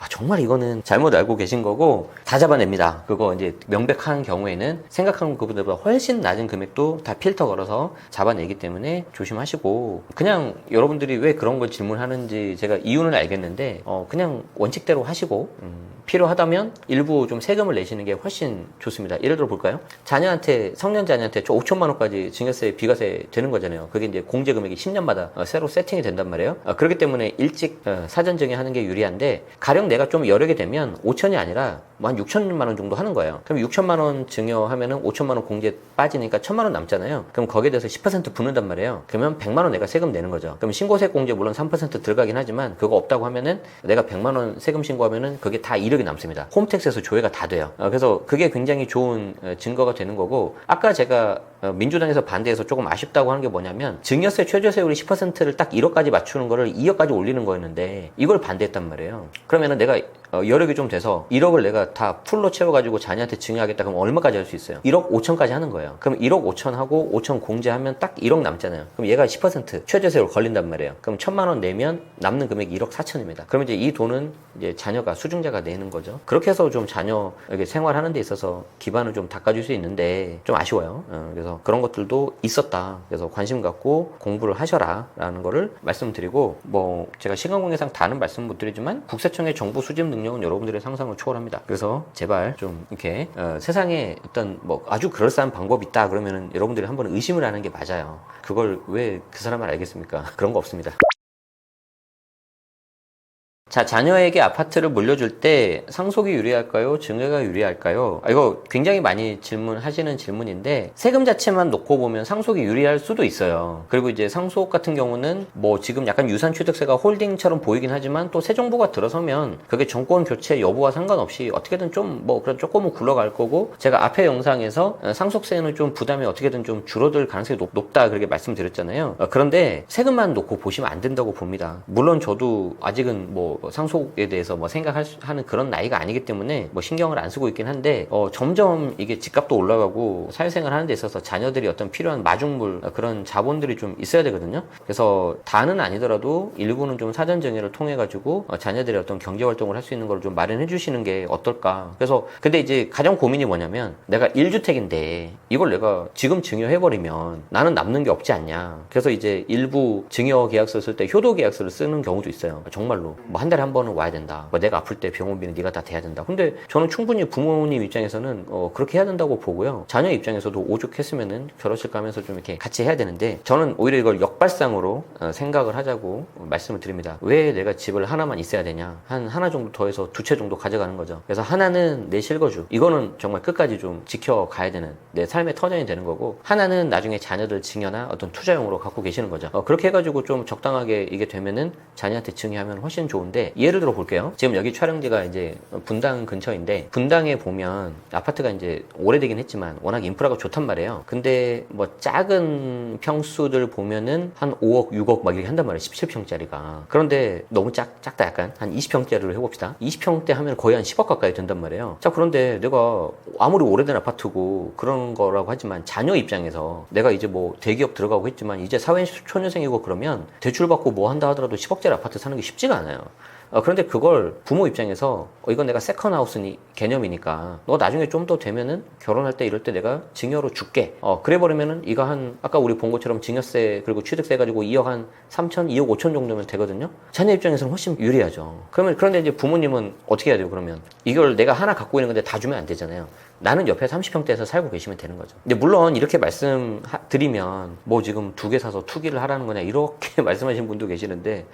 정말 이거는 잘못 알고 계신 거고 다 잡아냅니다. 그거 이제 명백한 경우에는 생각한 그보다 훨씬 낮은 금액도 다 필터 걸어서 잡아내기 때문에 조심하시고 그냥 여러분들이 왜 그런 걸 질문하는지 제가 이유는 알겠는데 그냥 원칙대로 하시고 필요하다면 일부 좀 세금을 내시는 게 훨씬 좋습니다. 예를 들어 볼까요? 자녀한테 성년 자녀한테 5천만 원까지 증여세 비과세 되는 거잖아요. 그게 이제 공제 금액이 10년마다 새로 세팅이 된단 말이에요. 그렇기 때문에 일찍 사전 증여하는 게 유리한데 가령 내가 좀 여력이 되면 5천이 아니라 뭐 한 6천만 원 정도 하는 거예요. 그럼 6천만 원 증여하면은 5천만 원 공제 빠지니까 1,000만 원 남잖아요. 그럼 거기에 대해서 10% 붙는단 말이에요. 그러면 100만 원 내가 세금 내는 거죠. 그럼 신고세 공제 물론 3% 들어가긴 하지만 그거 없다고 하면은 내가 100만 원 세금 신고하면은 그게 다 이력이 남습니다. 홈택스에서 조회가 다 돼요. 그래서 그게 굉장히 좋은 증거가 되는 거고 아까 제가 민주당에서 반대해서 조금 아쉽다고 하는 게 뭐냐면 증여세 최저세율이 10%를 딱 1억까지 맞추는 거를 2억까지 올리는 거였는데 이걸 반대했단 말이에요. 그러면은 내가 여력이 좀 돼서 1억을 내가 다 풀로 채워가지고 자녀한테 증여하겠다 그러면 얼마까지 할 수 있어요? 1억 5천까지 하는 거예요. 그럼 1억 5천 하고 5천 공제하면 딱 1억 남잖아요. 그럼 얘가 10% 최저세율 걸린단 말이에요. 그럼 1,000만 원 내면 남는 금액이 1억 4천입니다. 그러면 이제 이 돈은 이제 자녀가 수증자가 내는 거죠. 그렇게 해서 좀 자녀 이렇게 생활하는 데 있어서 기반을 좀 닦아줄 수 있는데 좀 아쉬워요. 그래서 그런 것들도 있었다. 그래서 관심 갖고 공부를 하셔라 라는 거를 말씀드리고 뭐 제가 시간 관계상 다는 말씀 못 드리지만 국세청의 정보 수집 능력은 여러분들의 상상을 초월합니다. 그래서 제발 좀 이렇게 세상에 어떤 뭐 아주 그럴싸한 방법이 있다 그러면은 여러분들이 한번 의심을 하는 게 맞아요. 그걸 왜 그 사람을 알겠습니까? 그런 거 없습니다. 자, 자녀에게 아파트를 물려줄 때 상속이 유리할까요? 증여가 유리할까요? 이거 굉장히 많이 질문하시는 질문인데 세금 자체만 놓고 보면 상속이 유리할 수도 있어요. 그리고 이제 상속 같은 경우는 뭐 지금 약간 유산취득세가 홀딩처럼 보이긴 하지만 또 새 정부가 들어서면 그게 정권 교체 여부와 상관없이 어떻게든 좀 뭐 그런 조금은 굴러갈 거고 제가 앞에 영상에서 상속세는 좀 부담이 어떻게든 좀 줄어들 가능성이 높다 그렇게 말씀드렸잖아요. 그런데 세금만 놓고 보시면 안 된다고 봅니다. 물론 저도 아직은 뭐 상속에 대해서 뭐 생각하는 그런 나이가 아니기 때문에 뭐 신경을 안 쓰고 있긴 한데 점점 이게 집값도 올라가고 사회생활 하는 데 있어서 자녀들이 어떤 필요한 마중물 그런 자본들이 좀 있어야 되거든요. 그래서 다는 아니더라도 일부는 좀 사전 증여를 통해 가지고 자녀들이 어떤 경제 활동을 할 수 있는 걸 좀 마련해 주시는 게 어떨까. 그래서 근데 이제 가장 고민이 뭐냐면 내가 1주택인데 이걸 내가 지금 증여해 버리면 나는 남는 게 없지 않냐. 그래서 이제 일부 증여 계약서 쓸 때 효도 계약서를 쓰는 경우도 있어요. 정말로 뭐 한 달에 한 번은 와야 된다. 뭐 내가 아플 때 병원비는 네가 다 대야 된다. 근데 저는 충분히 부모님 입장에서는 그렇게 해야 된다고 보고요. 자녀 입장에서도 오죽했으면은 결혼식 가면서 좀 이렇게 같이 해야 되는데 저는 오히려 이걸 역발상으로 생각을 하자고 말씀을 드립니다. 왜 내가 집을 하나만 있어야 되냐? 하나 정도 더해서 2채 정도 가져가는 거죠. 그래서 하나는 내 실거주. 이거는 정말 끝까지 좀 지켜가야 되는 내 삶의 터전이 되는 거고 하나는 나중에 자녀들 증여나 어떤 투자용으로 갖고 계시는 거죠. 그렇게 해가지고 좀 적당하게 이게 되면은 자녀한테 증여하면 훨씬 좋은데 예를 들어 볼게요. 지금 여기 촬영지가 이제 분당 근처인데 분당에 보면 아파트가 이제 오래되긴 했지만 워낙 인프라가 좋단 말이에요. 근데 뭐 작은 평수들 보면은 한 5억, 6억 막 이렇게 한단 말이에요. 17평짜리가. 그런데 너무 작다 약간. 한 20평짜리로 해봅시다. 20평대 하면 거의 한 10억 가까이 된단 말이에요. 자, 그런데 내가 아무리 오래된 아파트고 그런 거라고 하지만 자녀 입장에서 내가 이제 뭐 대기업 들어가고 했지만 이제 사회초년생이고 그러면 대출받고 뭐 한다 하더라도 10억짜리 아파트 사는 게 쉽지가 않아요. 그런데 그걸 부모 입장에서 이건 내가 세컨하우스 개념이니까 너 나중에 좀 더 되면은 결혼할 때 이럴 때 내가 증여로 줄게. 그래 버리면은 이거 한 아까 우리 본 것처럼 증여세 그리고 취득세 가지고 2억 한 3천, 2억 5천 정도면 되거든요. 자녀 입장에서는 훨씬 유리하죠. 그런데 이제 부모님은 어떻게 해야 돼요? 그러면 이걸 내가 하나 갖고 있는 건데 다 주면 안 되잖아요. 나는 옆에 30평대에서 살고 계시면 되는 거죠. 근데 물론 이렇게 말씀드리면 뭐 지금 2개 사서 투기를 하라는 거냐 이렇게 말씀하시는 분도 계시는데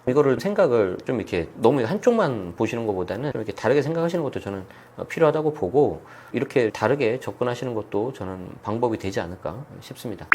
이거를 생각을 좀 이렇게 너무 한쪽만 보시는 것보다는 좀 이렇게 다르게 생각하시는 것도 저는 필요하다고 보고 이렇게 다르게 접근하시는 것도 저는 방법이 되지 않을까 싶습니다.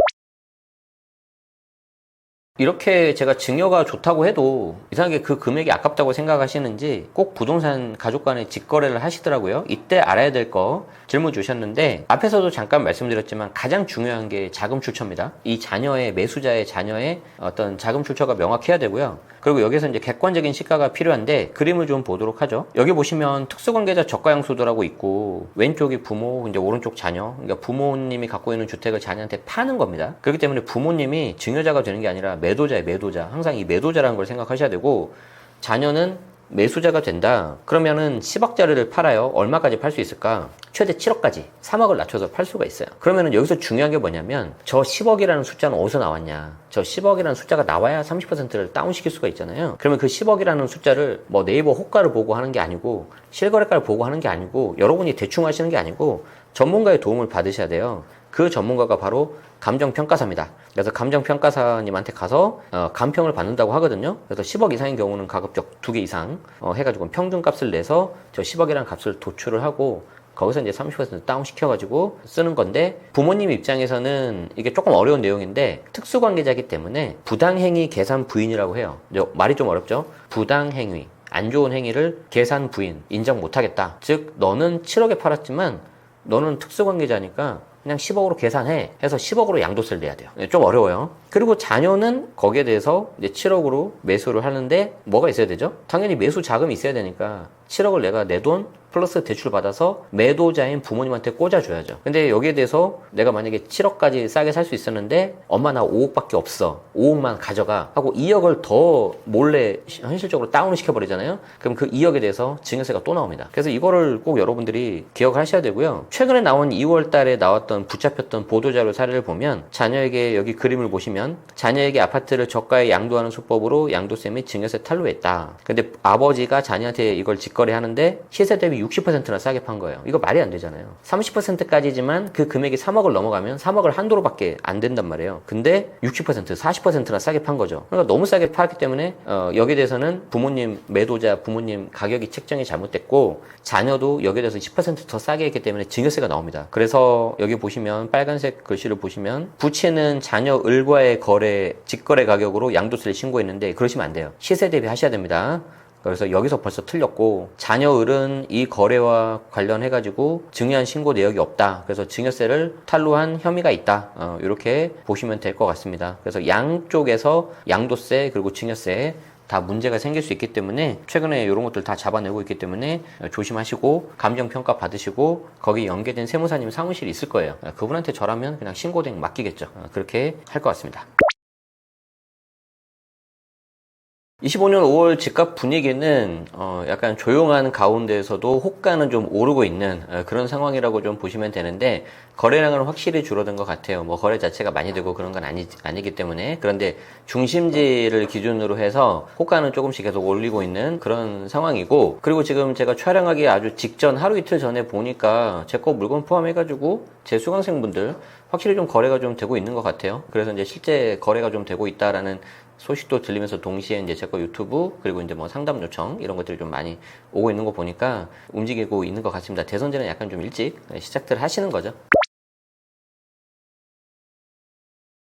이렇게 제가 증여가 좋다고 해도 이상하게 그 금액이 아깝다고 생각하시는지 꼭 부동산 가족 간에 직거래를 하시더라고요. 이때 알아야 될 거 질문 주셨는데 앞에서도 잠깐 말씀드렸지만 가장 중요한 게 자금 출처입니다. 이 자녀의 매수자의 자녀의 어떤 자금 출처가 명확해야 되고요. 그리고 여기서 이제 객관적인 시가가 필요한데 그림을 좀 보도록 하죠. 여기 보시면 특수관계자 저가양수도라고 있고 왼쪽이 부모, 이제 오른쪽 자녀. 그러니까 부모님이 갖고 있는 주택을 자녀한테 파는 겁니다. 그렇기 때문에 부모님이 증여자가 되는 게 아니라 매도자예요, 매도자. 항상 이 매도자라는 걸 생각하셔야 되고 자녀는 매수자가 된다. 그러면은 10억짜리를 팔아요. 얼마까지 팔 수 있을까? 최대 7억까지 3억을 낮춰서 팔 수가 있어요. 그러면은 여기서 중요한 게 뭐냐면 저 10억이라는 숫자는 어디서 나왔냐? 저 10억이라는 숫자가 나와야 30%를 다운시킬 수가 있잖아요. 그러면 그 10억이라는 숫자를 뭐 네이버 호가를 보고 하는 게 아니고 실거래가를 보고 하는 게 아니고 여러분이 대충 하시는 게 아니고 전문가의 도움을 받으셔야 돼요. 그 전문가가 바로 감정평가사입니다. 그래서 감정평가사님한테 가서 감평을 받는다고 하거든요. 그래서 10억 이상인 경우는 가급적 2개 이상 해가지고 평균값을 내서 저 10억이라는 값을 도출을 하고 거기서 이제 30% 다운 시켜가지고 쓰는 건데 부모님 입장에서는 이게 조금 어려운 내용인데 특수관계자이기 때문에 부당행위 계산 부인이라고 해요. 말이 좀 어렵죠? 부당행위, 안 좋은 행위를 계산 부인, 인정 못하겠다. 즉 너는 7억에 팔았지만 너는 특수관계자니까 그냥 10억으로 계산해 해서 10억으로 양도세를 내야 돼요. 좀 어려워요. 그리고 자녀는 거기에 대해서 이제 7억으로 매수를 하는데 뭐가 있어야 되죠? 당연히 매수 자금이 있어야 되니까 7억을 내가 내 돈 플러스 대출 받아서 매도자인 부모님한테 꽂아줘야죠. 근데 여기에 대해서 내가 만약에 7억까지 싸게 살 수 있었는데 엄마 나 5억밖에 없어, 5억만 가져가 하고 2억을 더 몰래 현실적으로 다운을 시켜버리잖아요. 그럼 그 2억에 대해서 증여세가 또 나옵니다. 그래서 이거를 꼭 여러분들이 기억하셔야 되고요. 최근에 나온 2월 달에 나왔던 붙잡혔던 보도자료 사례를 보면 자녀에게 여기 그림을 보시면 자녀에게 아파트를 저가에 양도하는 수법으로 양도세 및 증여세 탈루했다. 근데 아버지가 자녀한테 이걸 직거래하는데 시세 대비 60%나 싸게 판 거예요. 이거 말이 안 되잖아요. 30%까지지만 그 금액이 3억을 넘어가면 3억을 한도로밖에 안 된단 말이에요. 근데 60%, 40%나 싸게 판 거죠. 그러니까 너무 싸게 팔았기 때문에 여기에 대해서는 부모님 매도자, 부모님 가격이 책정이 잘못됐고 자녀도 여기에 대해서 10%더 싸게 했기 때문에 증여세가 나옵니다. 그래서 여기 보시면 빨간색 글씨를 보시면 부채는 자녀 을과의 거래, 직거래 가격으로 양도세를 신고했는데 그러시면 안 돼요. 시세 대비 하셔야 됩니다. 그래서 여기서 벌써 틀렸고 자녀 을은 이 거래와 관련해가지고 증여한 신고 내역이 없다. 그래서 증여세를 탈루한 혐의가 있다. 이렇게 보시면 될 것 같습니다. 그래서 양쪽에서 양도세 그리고 증여세 다 문제가 생길 수 있기 때문에 최근에 이런 것들 다 잡아내고 있기 때문에 조심하시고 감정평가 받으시고 거기 연계된 세무사님 사무실이 있을 거예요. 그분한테 절하면 그냥 신고대행 맡기겠죠. 그렇게 할 것 같습니다. 25년 5월 집값 분위기는 약간 조용한 가운데에서도 호가는 좀 오르고 있는 그런 상황이라고 좀 보시면 되는데 거래량은 확실히 줄어든 것 같아요. 뭐 거래 자체가 많이 되고 그런 건 아니기 때문에. 그런데 중심지를 기준으로 해서 호가는 조금씩 계속 올리고 있는 그런 상황이고, 그리고 지금 제가 촬영하기 아주 직전 하루 이틀 전에 보니까 제 거 물건 포함해가지고 제 수강생분들 확실히 좀 거래가 좀 되고 있는 것 같아요. 그래서 이제 실제 거래가 좀 되고 있다라는 소식도 들리면서 동시에 이제 제 거 유튜브 그리고 이제 뭐 상담 요청 이런 것들이 좀 많이 오고 있는 거 보니까 움직이고 있는 것 같습니다. 대선제는 약간 좀 일찍 시작들 하시는 거죠.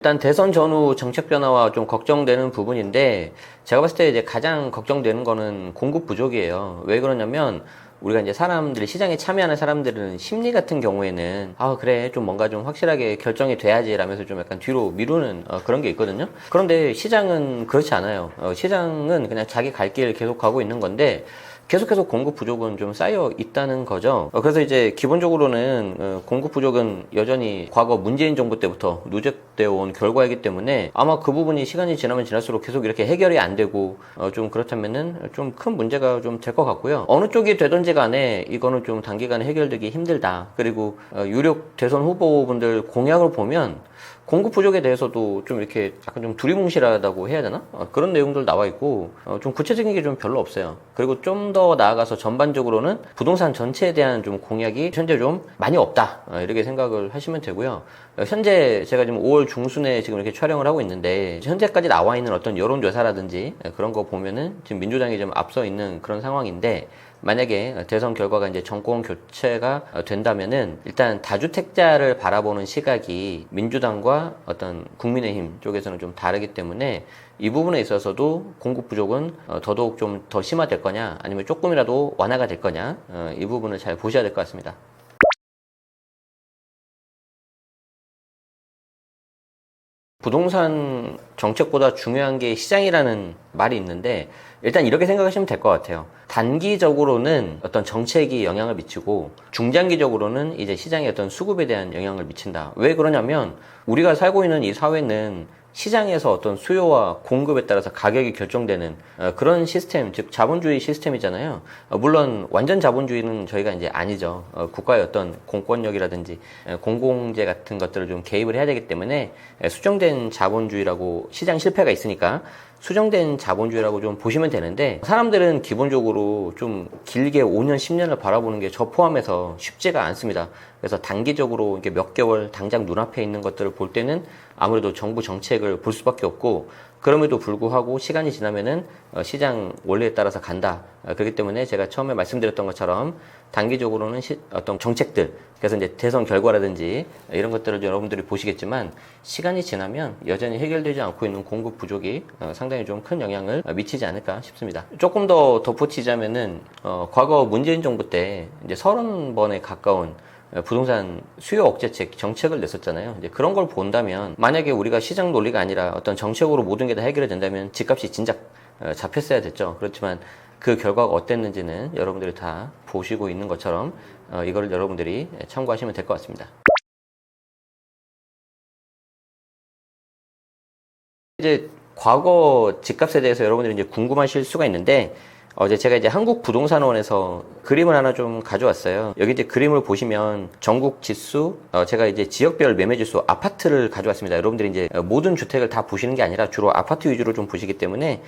일단 대선 전후 정책 변화와 좀 걱정되는 부분인데 제가 봤을 때 이제 가장 걱정되는 거는 공급 부족이에요. 왜 그러냐면 우리가 이제 사람들이 시장에 참여하는 사람들은 심리 같은 경우에는 그래 좀 뭔가 좀 확실하게 결정이 돼야지 라면서 좀 약간 뒤로 미루는 그런 게 있거든요. 그런데 시장은 그렇지 않아요. 시장은 그냥 자기 갈 길 계속 가고 있는 건데 계속해서 공급 부족은 좀 쌓여 있다는 거죠. 그래서 이제 기본적으로는 공급 부족은 여전히 과거 문재인 정부 때부터 누적되어 온 결과이기 때문에 아마 그 부분이 시간이 지나면 지날수록 계속 이렇게 해결이 안 되고 좀 그렇다면은 좀 큰 문제가 좀 될 것 같고요. 어느 쪽이 되든지 간에 이거는 좀 단기간에 해결되기 힘들다. 그리고 유력 대선 후보분들 공약을 보면 공급 부족에 대해서도 좀 이렇게 약간 좀 두리뭉실하다고 해야 되나? 그런 내용들 나와 있고 좀 구체적인 게 좀 별로 없어요. 그리고 좀 더 나아가서 전반적으로는 부동산 전체에 대한 좀 공약이 현재 좀 많이 없다. 이렇게 생각을 하시면 되고요. 현재 제가 지금 5월 중순에 지금 이렇게 촬영을 하고 있는데 현재까지 나와 있는 어떤 여론조사라든지 그런 거 보면은 지금 민주당이 좀 앞서 있는 그런 상황인데 만약에 대선 결과가 이제 정권 교체가 된다면은 일단 다주택자를 바라보는 시각이 민주당과 어떤 국민의힘 쪽에서는 좀 다르기 때문에 이 부분에 있어서도 공급 부족은 더더욱 좀 더 심화될 거냐 아니면 조금이라도 완화가 될 거냐 이 부분을 잘 보셔야 될 것 같습니다. 부동산 정책보다 중요한 게 시장이라는 말이 있는데 일단 이렇게 생각하시면 될 것 같아요. 단기적으로는 어떤 정책이 영향을 미치고 중장기적으로는 이제 시장의 어떤 수급에 대한 영향을 미친다. 왜 그러냐면 우리가 살고 있는 이 사회는 시장에서 어떤 수요와 공급에 따라서 가격이 결정되는 그런 시스템, 즉 자본주의 시스템이잖아요. 물론 완전 자본주의는 저희가 이제 아니죠. 국가의 어떤 공권력이라든지 공공재 같은 것들을 좀 개입을 해야 되기 때문에 수정된 자본주의라고 시장 실패가 있으니까 수정된 자본주의라고 좀 보시면 되는데 사람들은 기본적으로 좀 길게 5년, 10년을 바라보는 게 저 포함해서 쉽지가 않습니다. 그래서 단기적으로 이렇게 몇 개월 당장 눈앞에 있는 것들을 볼 때는 아무래도 정부 정책을 볼 수밖에 없고 그럼에도 불구하고 시간이 지나면은 시장 원리에 따라서 간다. 그렇기 때문에 제가 처음에 말씀드렸던 것처럼 단기적으로는 어떤 정책들, 그래서 이제 대선 결과라든지 이런 것들을 여러분들이 보시겠지만 시간이 지나면 여전히 해결되지 않고 있는 공급 부족이 상당히 좀 큰 영향을 미치지 않을까 싶습니다. 조금 더 덧붙이자면은 과거 문재인 정부 때 이제 30번에 가까운 부동산 수요 억제책 정책을 냈었잖아요. 이제 그런 걸 본다면 만약에 우리가 시장 논리가 아니라 어떤 정책으로 모든 게 다 해결이 된다면 집값이 진작 잡혔어야 됐죠. 그렇지만 그 결과가 어땠는지는 여러분들이 다 보시고 있는 것처럼 이거를 여러분들이 참고하시면 될 것 같습니다. 이제 과거 집값에 대해서 여러분들이 이제 궁금하실 수가 있는데 어제 제가 이제 한국부동산원에서 그림을 하나 좀 가져왔어요. 여기 이제 그림을 보시면 전국 지수, 제가 이제 지역별 매매 지수 아파트를 가져왔습니다. 여러분들이 이제 모든 주택을 다 보시는 게 아니라 주로 아파트 위주로 좀 보시기 때문에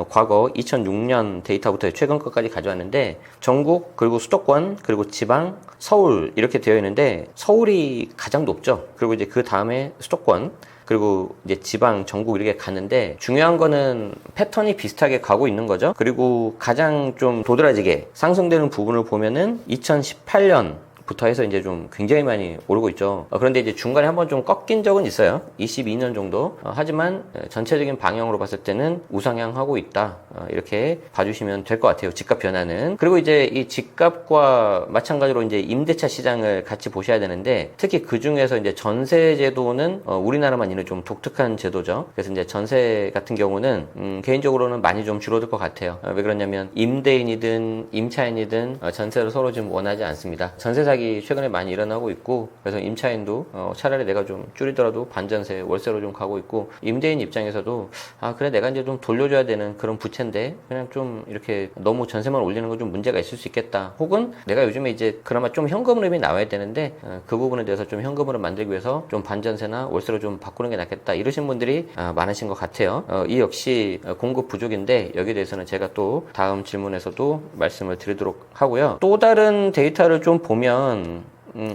과거 2006년 데이터부터 최근 것까지 가져왔는데 전국 그리고 수도권 그리고 지방 서울 이렇게 되어 있는데 서울이 가장 높죠. 그리고 이제 그 다음에 수도권 그리고 이제 지방, 전국 이렇게 가는데 중요한 거는 패턴이 비슷하게 가고 있는 거죠. 그리고 가장 좀 도드라지게 상승되는 부분을 보면은 2018년 부터 해서 이제 좀 굉장히 많이 오르고 있죠. 그런데 이제 중간에 한번 좀 꺾인 적은 있어요. 22년 정도. 하지만 전체적인 방향으로 봤을 때는 우상향하고 있다. 이렇게 봐주시면 될 것 같아요. 집값 변화는. 그리고 이제 이 집값과 마찬가지로 이제 임대차 시장을 같이 보셔야 되는데 특히 그 중에서 이제 전세 제도는 우리나라만 있는 좀 독특한 제도죠. 그래서 이제 전세 같은 경우는 개인적으로는 많이 좀 줄어들 것 같아요. 왜 그러냐면 임대인이든 임차인이든 전세를 서로 좀 원하지 않습니다. 전세 이 최근에 많이 일어나고 있고 그래서 임차인도 차라리 내가 좀 줄이더라도 반전세 월세로 좀 가고 있고 임대인 입장에서도 그래 내가 이제 좀 돌려줘야 되는 그런 부채인데 그냥 좀 이렇게 너무 전세만 올리는 건 좀 문제가 있을 수 있겠다 혹은 내가 요즘에 이제 그나마 좀 현금 흐름이 나와야 되는데 그 부분에 대해서 좀 현금으로 만들기 위해서 좀 반전세나 월세로 좀 바꾸는 게 낫겠다 이러신 분들이 많으신 것 같아요. 이 역시 공급 부족인데 여기에 대해서는 제가 또 다음 질문에서도 말씀을 드리도록 하고요. 또 다른 데이터를 좀 보면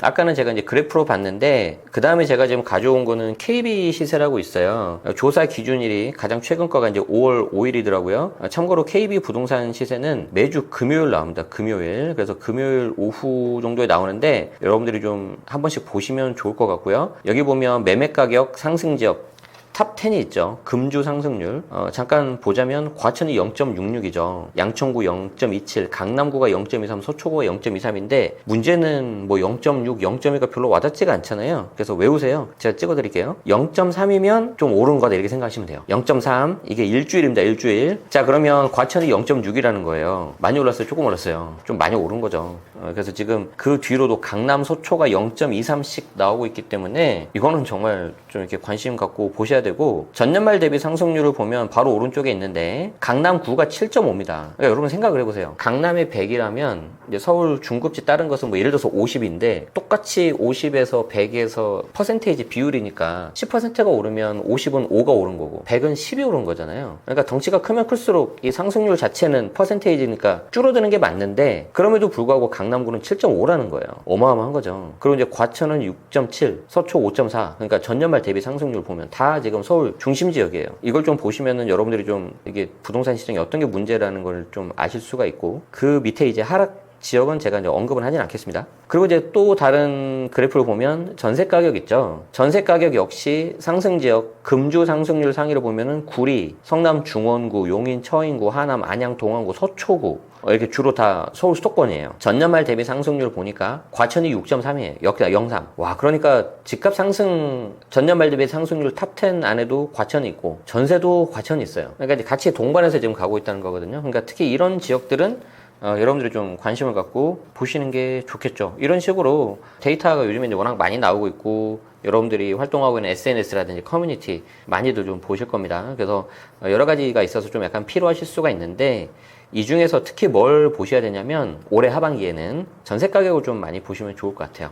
아까는 제가 이제 그래프로 봤는데 그 다음에 제가 지금 가져온 거는 KB 시세라고 있어요. 조사 기준일이 가장 최근 거가 이제 5월 5일이더라고요. 참고로 KB 부동산 시세는 매주 금요일 나옵니다. 금요일. 그래서 금요일 오후 정도에 나오는데 여러분들이 좀 한 번씩 보시면 좋을 것 같고요. 여기 보면 매매 가격 상승 지역 탑 10이 있죠. 금주 상승률. 잠깐 보자면 과천이 0.66이죠. 양천구 0.27, 강남구가 0.23, 서초구가 0.23인데 문제는 뭐 0.6, 0.1가 별로 와닿지가 않잖아요. 그래서 외우세요. 제가 찍어드릴게요. 0.3이면 좀 오른 거다 이렇게 생각하시면 돼요. 0.3 이게 일주일입니다. 일주일. 자 그러면 과천이 0.6이라는 거예요. 많이 올랐어요? 조금 올랐어요? 좀 많이 오른 거죠. 그래서 지금 그 뒤로도 강남, 서초가 0.23씩 나오고 있기 때문에 이거는 정말 좀 이렇게 관심 갖고 보셔야 되고 전년말 대비 상승률을 보면 바로 오른쪽에 있는데 강남구가 7.5입니다. 그러니까 여러분 생각을 해보세요. 강남의 100이라면 이제 서울 중급지 다른 것은 뭐 예를 들어서 50인데 똑같이 50에서 100에서 퍼센테이지 비율이니까 10%가 오르면 50은 5가 오른 거고 100은 10이 오른 거잖아요. 그러니까 덩치가 크면 클수록 이 상승률 자체는 퍼센테이지니까 줄어드는 게 맞는데 그럼에도 불구하고 강남구는 7.5라는 거예요. 어마어마한 거죠. 그리고 이제 과천은 6.7, 서초 5.4 그러니까 전년말 대비 상승률 보면 다 지금 좀 서울 중심 지역이에요. 이걸 좀 보시면은 여러분들이 좀 이게 부동산 시장이 어떤 게 문제라는 걸 좀 아실 수가 있고, 그 밑에 이제 하락 지역은 제가 이제 언급은 하진 않겠습니다. 그리고 이제 또 다른 그래프를 보면 전세 가격 있죠. 전세 가격 역시 상승 지역, 금주 상승률 상위를 보면은 구리, 성남 중원구, 용인 처인구, 하남 안양 동안구, 서초구, 이렇게 주로 다 서울 수도권이에요. 전년 말 대비 상승률 보니까 과천이 6.3이에요. 여기다 0.3. 와, 그러니까 집값 상승 전년 말 대비 상승률 탑 10 안에도 과천이 있고 전세도 과천이 있어요. 그러니까 이제 같이 동반해서 지금 가고 있다는 거거든요. 그러니까 특히 이런 지역들은 여러분들이 좀 관심을 갖고 보시는 게 좋겠죠. 이런 식으로 데이터가 요즘에 이제 워낙 많이 나오고 있고, 여러분들이 활동하고 있는 SNS라든지 커뮤니티 많이들 좀 보실 겁니다. 그래서 여러 가지가 있어서 좀 약간 필요하실 수가 있는데, 이 중에서 특히 뭘 보셔야 되냐면 올해 하반기에는 전세 가격을 좀 많이 보시면 좋을 것 같아요.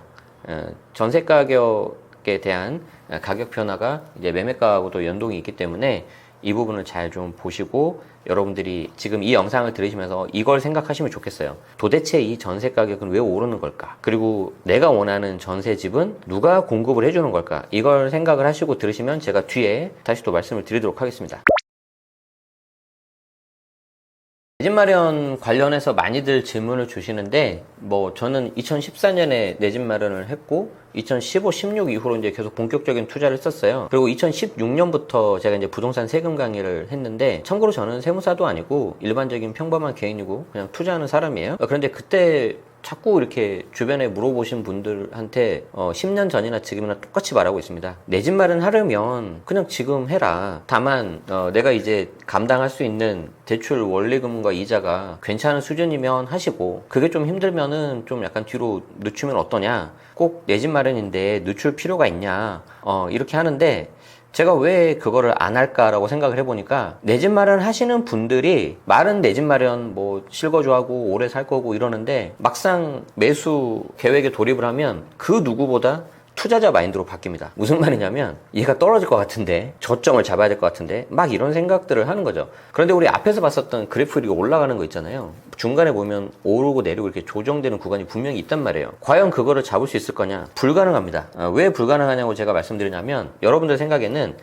전세 가격에 대한 가격 변화가 이제 매매가하고도 연동이 있기 때문에 이 부분을 잘 좀 보시고, 여러분들이 지금 이 영상을 들으시면서 이걸 생각하시면 좋겠어요. 도대체 이 전세 가격은 왜 오르는 걸까? 그리고 내가 원하는 전세집은 누가 공급을 해주는 걸까? 이걸 생각을 하시고 들으시면 제가 뒤에 다시 또 말씀을 드리도록 하겠습니다. 내 집 마련 관련해서 많이들 질문을 주시는데, 뭐 저는 2014년에 내 집 마련을 했고 2015, 16 이후로 이제 계속 본격적인 투자를 했었어요. 그리고 2016년부터 제가 이제 부동산 세금 강의를 했는데, 참고로 저는 세무사도 아니고 일반적인 평범한 개인이고 그냥 투자하는 사람이에요. 그런데 그때 자꾸 이렇게 주변에 물어보신 분들한테 10년 전이나 지금이나 똑같이 말하고 있습니다. 내 집 마련하려면 그냥 지금 해라. 다만 내가 이제 감당할 수 있는 대출 원리금과 이자가 괜찮은 수준이면 하시고, 그게 좀 힘들면은 좀 약간 뒤로 늦추면 어떠냐. 꼭 내 집 마련인데 늦출 필요가 있냐. 이렇게 하는데, 제가 왜 그거를 안 할까라고 생각을 해보니까, 내 집 마련 하시는 분들이 말은 내 집 마련 뭐 실거주하고 오래 살 거고 이러는데, 막상 매수 계획에 돌입을 하면 그 누구보다 투자자 마인드로 바뀝니다. 무슨 말이냐면, 얘가 떨어질 것 같은데, 저점을 잡아야 될 것 같은데, 막 이런 생각들을 하는 거죠. 그런데 우리 앞에서 봤었던 그래프가 올라가는 거 있잖아요. 중간에 보면 오르고 내리고 이렇게 조정되는 구간이 분명히 있단 말이에요. 과연 그거를 잡을 수 있을 거냐? 불가능합니다. 왜 불가능하냐고 제가 말씀드리냐면, 여러분들 생각에는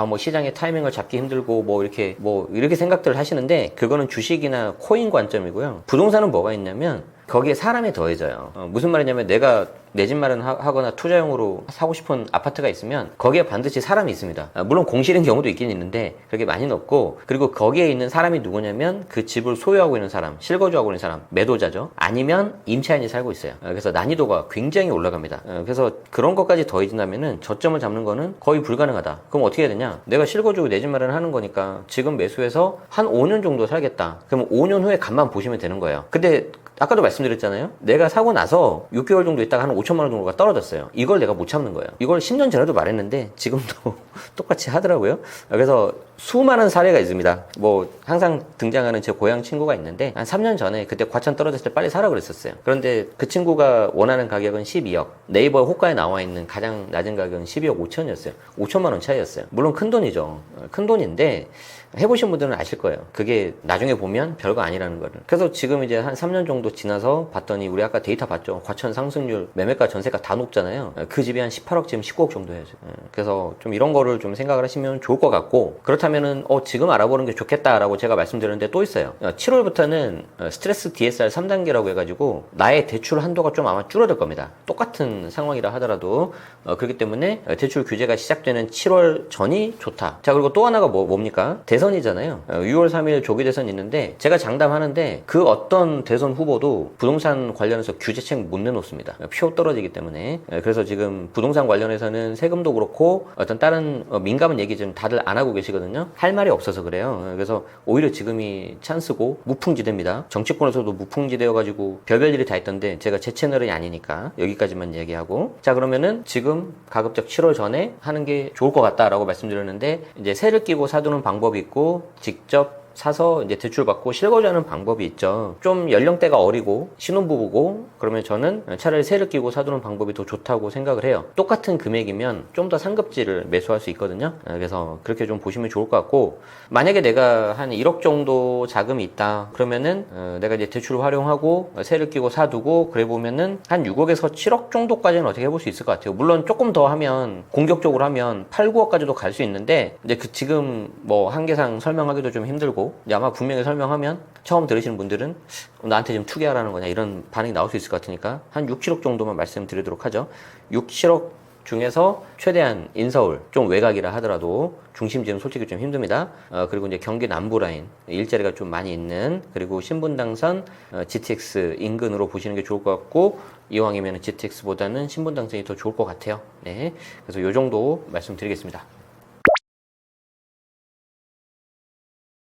뭐 시장의 타이밍을 잡기 힘들고 뭐 이렇게 생각들을 하시는데, 그거는 주식이나 코인 관점이고요. 부동산은 뭐가 있냐면 거기에 사람이 더해져요. 무슨 말이냐면, 내가 내 집 마련하거나 투자용으로 사고 싶은 아파트가 있으면 거기에 반드시 사람이 있습니다. 물론 공실인 경우도 있긴 있는데 그렇게 많이는 없고, 그리고 거기에 있는 사람이 누구냐면 그 집을 소유하고 있는 사람, 실거주하고 있는 사람, 매도자죠. 아니면 임차인이 살고 있어요. 그래서 난이도가 굉장히 올라갑니다. 그래서 그런 것까지 더해진다면은 저점을 잡는 거는 거의 불가능하다. 그럼 어떻게 해야 되냐? 내가 실거주 내 집 마련을 하는 거니까 지금 매수해서 한 5년 정도 살겠다. 그러면 5년 후에 값만 보시면 되는 거예요. 근데 아까도 말씀드렸잖아요. 내가 사고 나서 6개월 정도 있다가 한 5천만 원 정도가 떨어졌어요. 이걸 내가 못 참는 거예요. 이걸 10년 전에도 말했는데 지금도 똑같이 하더라고요. 그래서 수많은 사례가 있습니다. 뭐 항상 등장하는 제 고향 친구가 있는데, 한 3년 전에 그때 과천 떨어졌을 때 빨리 사라 그랬었어요. 그런데 그 친구가 원하는 가격은 12억. 네이버 호가에 나와 있는 가장 낮은 가격은 12억 5천이었어요. 5천만 원 차이였어요. 물론 큰 돈이죠. 큰 돈인데 해보신 분들은 아실 거예요. 그게 나중에 보면 별거 아니라는 거를. 그래서 지금 이제 한 3년 정도 지나서 봤더니, 우리 아까 데이터 봤죠? 과천 상승률, 매매가 전세가 다 높잖아요. 그 집이 한 18억, 지금 19억 정도 해야죠. 그래서 좀 이런 거를 좀 생각을 하시면 좋을 것 같고, 그렇다면은 지금 알아보는 게 좋겠다라고 제가 말씀드렸는데 또 있어요. 7월부터는 스트레스 DSR 3단계라고 해가지고 나의 대출 한도가 좀 아마 줄어들 겁니다. 똑같은 상황이라 하더라도. 그렇기 때문에 대출 규제가 시작되는 7월 전이 좋다. 자, 그리고 또 하나가 뭡니까? 대선이잖아요. 6월 3일 조기 대선이 있는데, 제가 장담하는데 그 어떤 대선 후보도 부동산 관련해서 규제책 못 내놓습니다. 표 떨어지기 때문에. 그래서 지금 부동산 관련해서는 세금도 그렇고 어떤 다른 민감한 얘기 좀 다들 안 하고 계시거든요. 할 말이 없어서 그래요. 그래서 오히려 지금이 찬스고 무풍지대입니다. 정치권에서도 무풍지대여가지고 별별 일이 다 있던데, 제가 제 채널이 아니니까 여기까지만 얘기하고, 자, 그러면은 지금 가급적 7월 전에 하는 게 좋을 것 같다라고 말씀드렸는데, 이제 세를 끼고 사두는 방법이 있고 직접 사서 이제 대출받고 실거주하는 방법이 있죠. 좀 연령대가 어리고 신혼부부고 그러면 저는 차라리 세를 끼고 사두는 방법이 더 좋다고 생각을 해요. 똑같은 금액이면 좀 더 상급지를 매수할 수 있거든요. 그래서 그렇게 좀 보시면 좋을 것 같고, 만약에 내가 한 1억 정도 자금이 있다 그러면은 내가 이제 대출을 활용하고 세를 끼고 사두고 그래 보면은 한 6억에서 7억 정도까지는 어떻게 해볼 수 있을 것 같아요. 물론 조금 더 하면 공격적으로 하면 8, 9억까지도 갈 수 있는데, 이제 그 지금 뭐 한계상 설명하기도 좀 힘들고, 아마 분명히 설명하면 처음 들으시는 분들은 나한테 좀 투기하라는 거냐 이런 반응이 나올 수 있을 것 같으니까 한 6, 7억 정도만 말씀드리도록 하죠. 6, 7억 중에서 최대한 인서울, 좀 외곽이라 하더라도 중심지는 솔직히 좀 힘듭니다. 그리고 이제 경기 남부 라인, 일자리가 좀 많이 있는, 그리고 신분당선, GTX 인근으로 보시는 게 좋을 것 같고, 이왕이면 GTX보다는 신분당선이 더 좋을 것 같아요. 네. 그래서 요 정도 말씀드리겠습니다.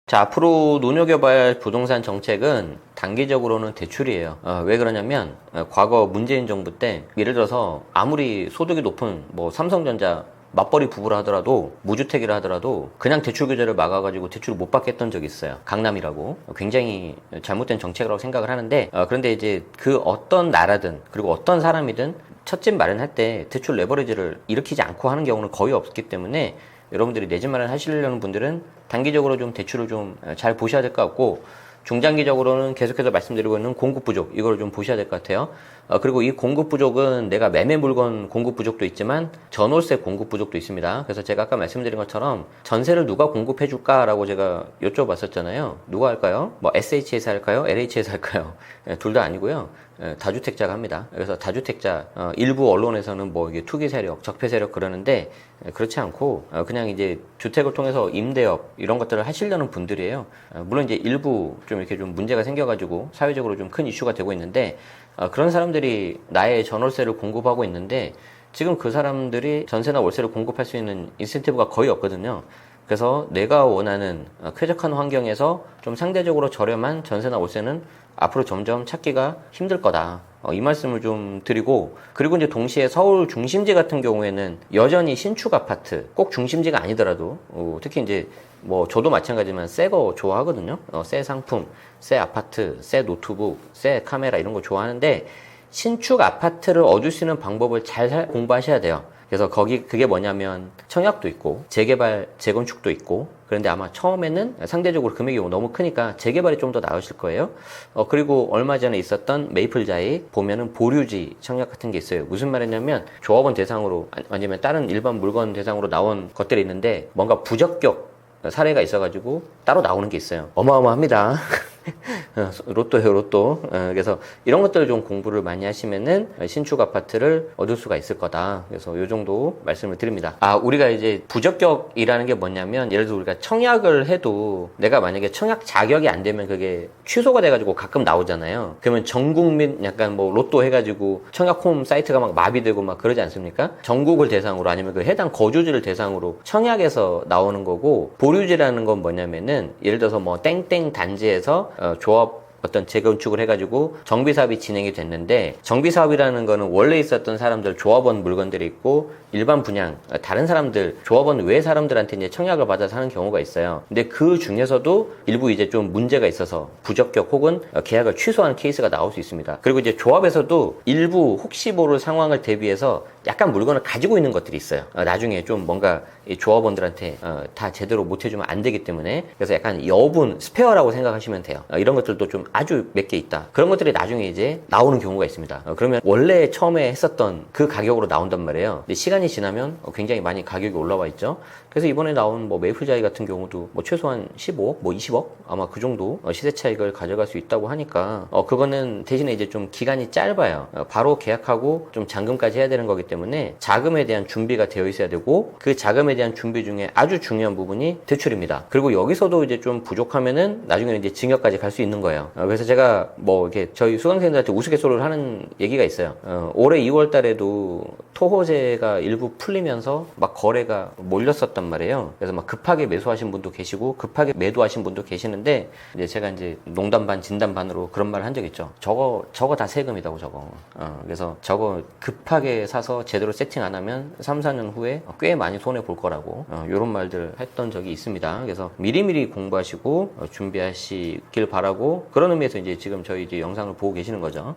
자, 앞으로 눈여겨봐야 할 부동산 정책은 단기적으로는 대출이에요. 왜 그러냐면 과거 문재인 정부 때 예를 들어서 아무리 소득이 높은 뭐 삼성전자 맞벌이 부부라 하더라도, 무주택이라 하더라도 그냥 대출 규제를 막아가지고 대출을 못 받게 했던 적이 있어요. 강남이라고. 굉장히 잘못된 정책이라고 생각을 하는데, 그런데 이제 그 어떤 나라든 그리고 어떤 사람이든 첫 집 마련할 때 대출 레버리지를 일으키지 않고 하는 경우는 거의 없기 때문에 여러분들이 내 집 마련 하시려는 분들은 단기적으로 좀 대출을 좀 잘 보셔야 될 것 같고, 중장기적으로는 계속해서 말씀드리고 있는 공급 부족, 이걸 좀 보셔야 될 것 같아요. 그리고 이 공급 부족은 내가 매매 물건 공급 부족도 있지만 전월세 공급 부족도 있습니다. 그래서 제가 아까 말씀드린 것처럼 전세를 누가 공급해 줄까라고 제가 여쭤봤었잖아요. 누가 할까요? 뭐 SH에서 할까요? LH에서 할까요? 둘 다 아니고요. 다주택자가 합니다. 그래서 다주택자, 일부 언론에서는 뭐 이게 투기 세력, 적폐 세력 그러는데, 그렇지 않고 그냥 이제 주택을 통해서 임대업 이런 것들을 하시려는 분들이에요. 물론 이제 일부 좀 이렇게 좀 문제가 생겨가지고 사회적으로 좀 큰 이슈가 되고 있는데, 그런 사람들이 나의 전월세를 공급하고 있는데 지금 그 사람들이 전세나 월세를 공급할 수 있는 인센티브가 거의 없거든요. 그래서 내가 원하는 쾌적한 환경에서 좀 상대적으로 저렴한 전세나 월세는 앞으로 점점 찾기가 힘들 거다. 이 말씀을 좀 드리고, 그리고 이제 동시에 서울 중심지 같은 경우에는 여전히 신축 아파트, 꼭 중심지가 아니더라도, 특히 이제 뭐 저도 마찬가지지만 새 거 좋아하거든요. 새 상품, 새 아파트, 새 노트북, 새 카메라 이런 거 좋아하는데, 신축 아파트를 얻을 수 있는 방법을 잘 공부하셔야 돼요. 그래서 그게 뭐냐면 청약도 있고 재개발, 재건축도 있고, 그런데 아마 처음에는 상대적으로 금액이 너무 크니까 재개발이 좀 더 나으실 거예요. 그리고 얼마 전에 있었던 메이플자이 보면은 보류지 청약 같은 게 있어요. 무슨 말이냐면 조합원 대상으로 아니면 다른 일반 물건 대상으로 나온 것들이 있는데 뭔가 부적격 사례가 있어가지고 따로 나오는 게 있어요. 어마어마합니다. 로또예요, 로또. 그래서 이런 것들을 좀 공부를 많이 하시면은 신축 아파트를 얻을 수가 있을 거다. 그래서 이 정도 말씀을 드립니다. 우리가 이제 부적격이라는 게 뭐냐면, 예를 들어 우리가 청약을 해도 내가 만약에 청약 자격이 안 되면 그게 취소가 돼가지고 가끔 나오잖아요. 그러면 전국민 약간 뭐 로또 해가지고 청약홈 사이트가 막 마비되고 막 그러지 않습니까? 전국을 대상으로 아니면 그 해당 거주지를 대상으로 청약에서 나오는 거고, 보류지라는 건 뭐냐면은 예를 들어서 뭐 땡땡 단지에서 조합 어떤 재건축을 해가지고 정비사업이 진행이 됐는데, 정비사업이라는 거는 원래 있었던 사람들, 조합원 물건들이 있고 일반 분양, 다른 사람들, 조합원 외 사람들한테 이제 청약을 받아서 하는 경우가 있어요. 근데 그 중에서도 일부 이제 좀 문제가 있어서 부적격 혹은 계약을 취소하는 케이스가 나올 수 있습니다. 그리고 이제 조합에서도 일부 혹시 모를 상황을 대비해서 약간 물건을 가지고 있는 것들이 있어요. 나중에 좀 뭔가 이 조합원들한테 다 제대로 못 해주면 안 되기 때문에, 그래서 약간 여분, 스페어라고 생각하시면 돼요. 이런 것들도 좀 아주 몇 개 있다. 그런 것들이 나중에 이제 나오는 경우가 있습니다. 그러면 원래 처음에 했었던 그 가격으로 나온단 말이에요. 근데 시간이 지나면 굉장히 많이 가격이 올라와 있죠. 그래서 이번에 나온 뭐 메이플자이 같은 경우도 뭐 최소한 15억, 뭐 20억 아마 그 정도 시세 차익을 가져갈 수 있다고 하니까 그거는 대신에 이제 좀 기간이 짧아요. 바로 계약하고 좀 잔금까지 해야 되는 거기 때문에 자금에 대한 준비가 되어 있어야 되고, 그 자금에 대한 준비 중에 아주 중요한 부분이 대출입니다. 그리고 여기서도 이제 좀 부족하면은 나중에는 이제 증여까지 갈 수 있는 거예요. 그래서 제가 뭐 이렇게 저희 수강생들한테 우스갯소리를 하는 얘기가 있어요. 올해 2월 달에도 토호제가 일부 풀리면서 막 거래가 몰렸었단 말이에요. 그래서 막 급하게 매수하신 분도 계시고 급하게 매도하신 분도 계시는데, 이제 제가 이제 농담 반 진담 반으로 그런 말을 한 적 있죠. 저거 다 세금이다고 저거. 그래서 저거 급하게 사서 제대로 세팅 안 하면 3, 4년 후에 꽤 많이 손해 볼 거라고 이런 말들 했던 적이 있습니다. 그래서 미리미리 공부하시고 준비하시길 바라고, 그런 의미에서 이제 지금 저희 이제 영상을 보고 계시는 거죠.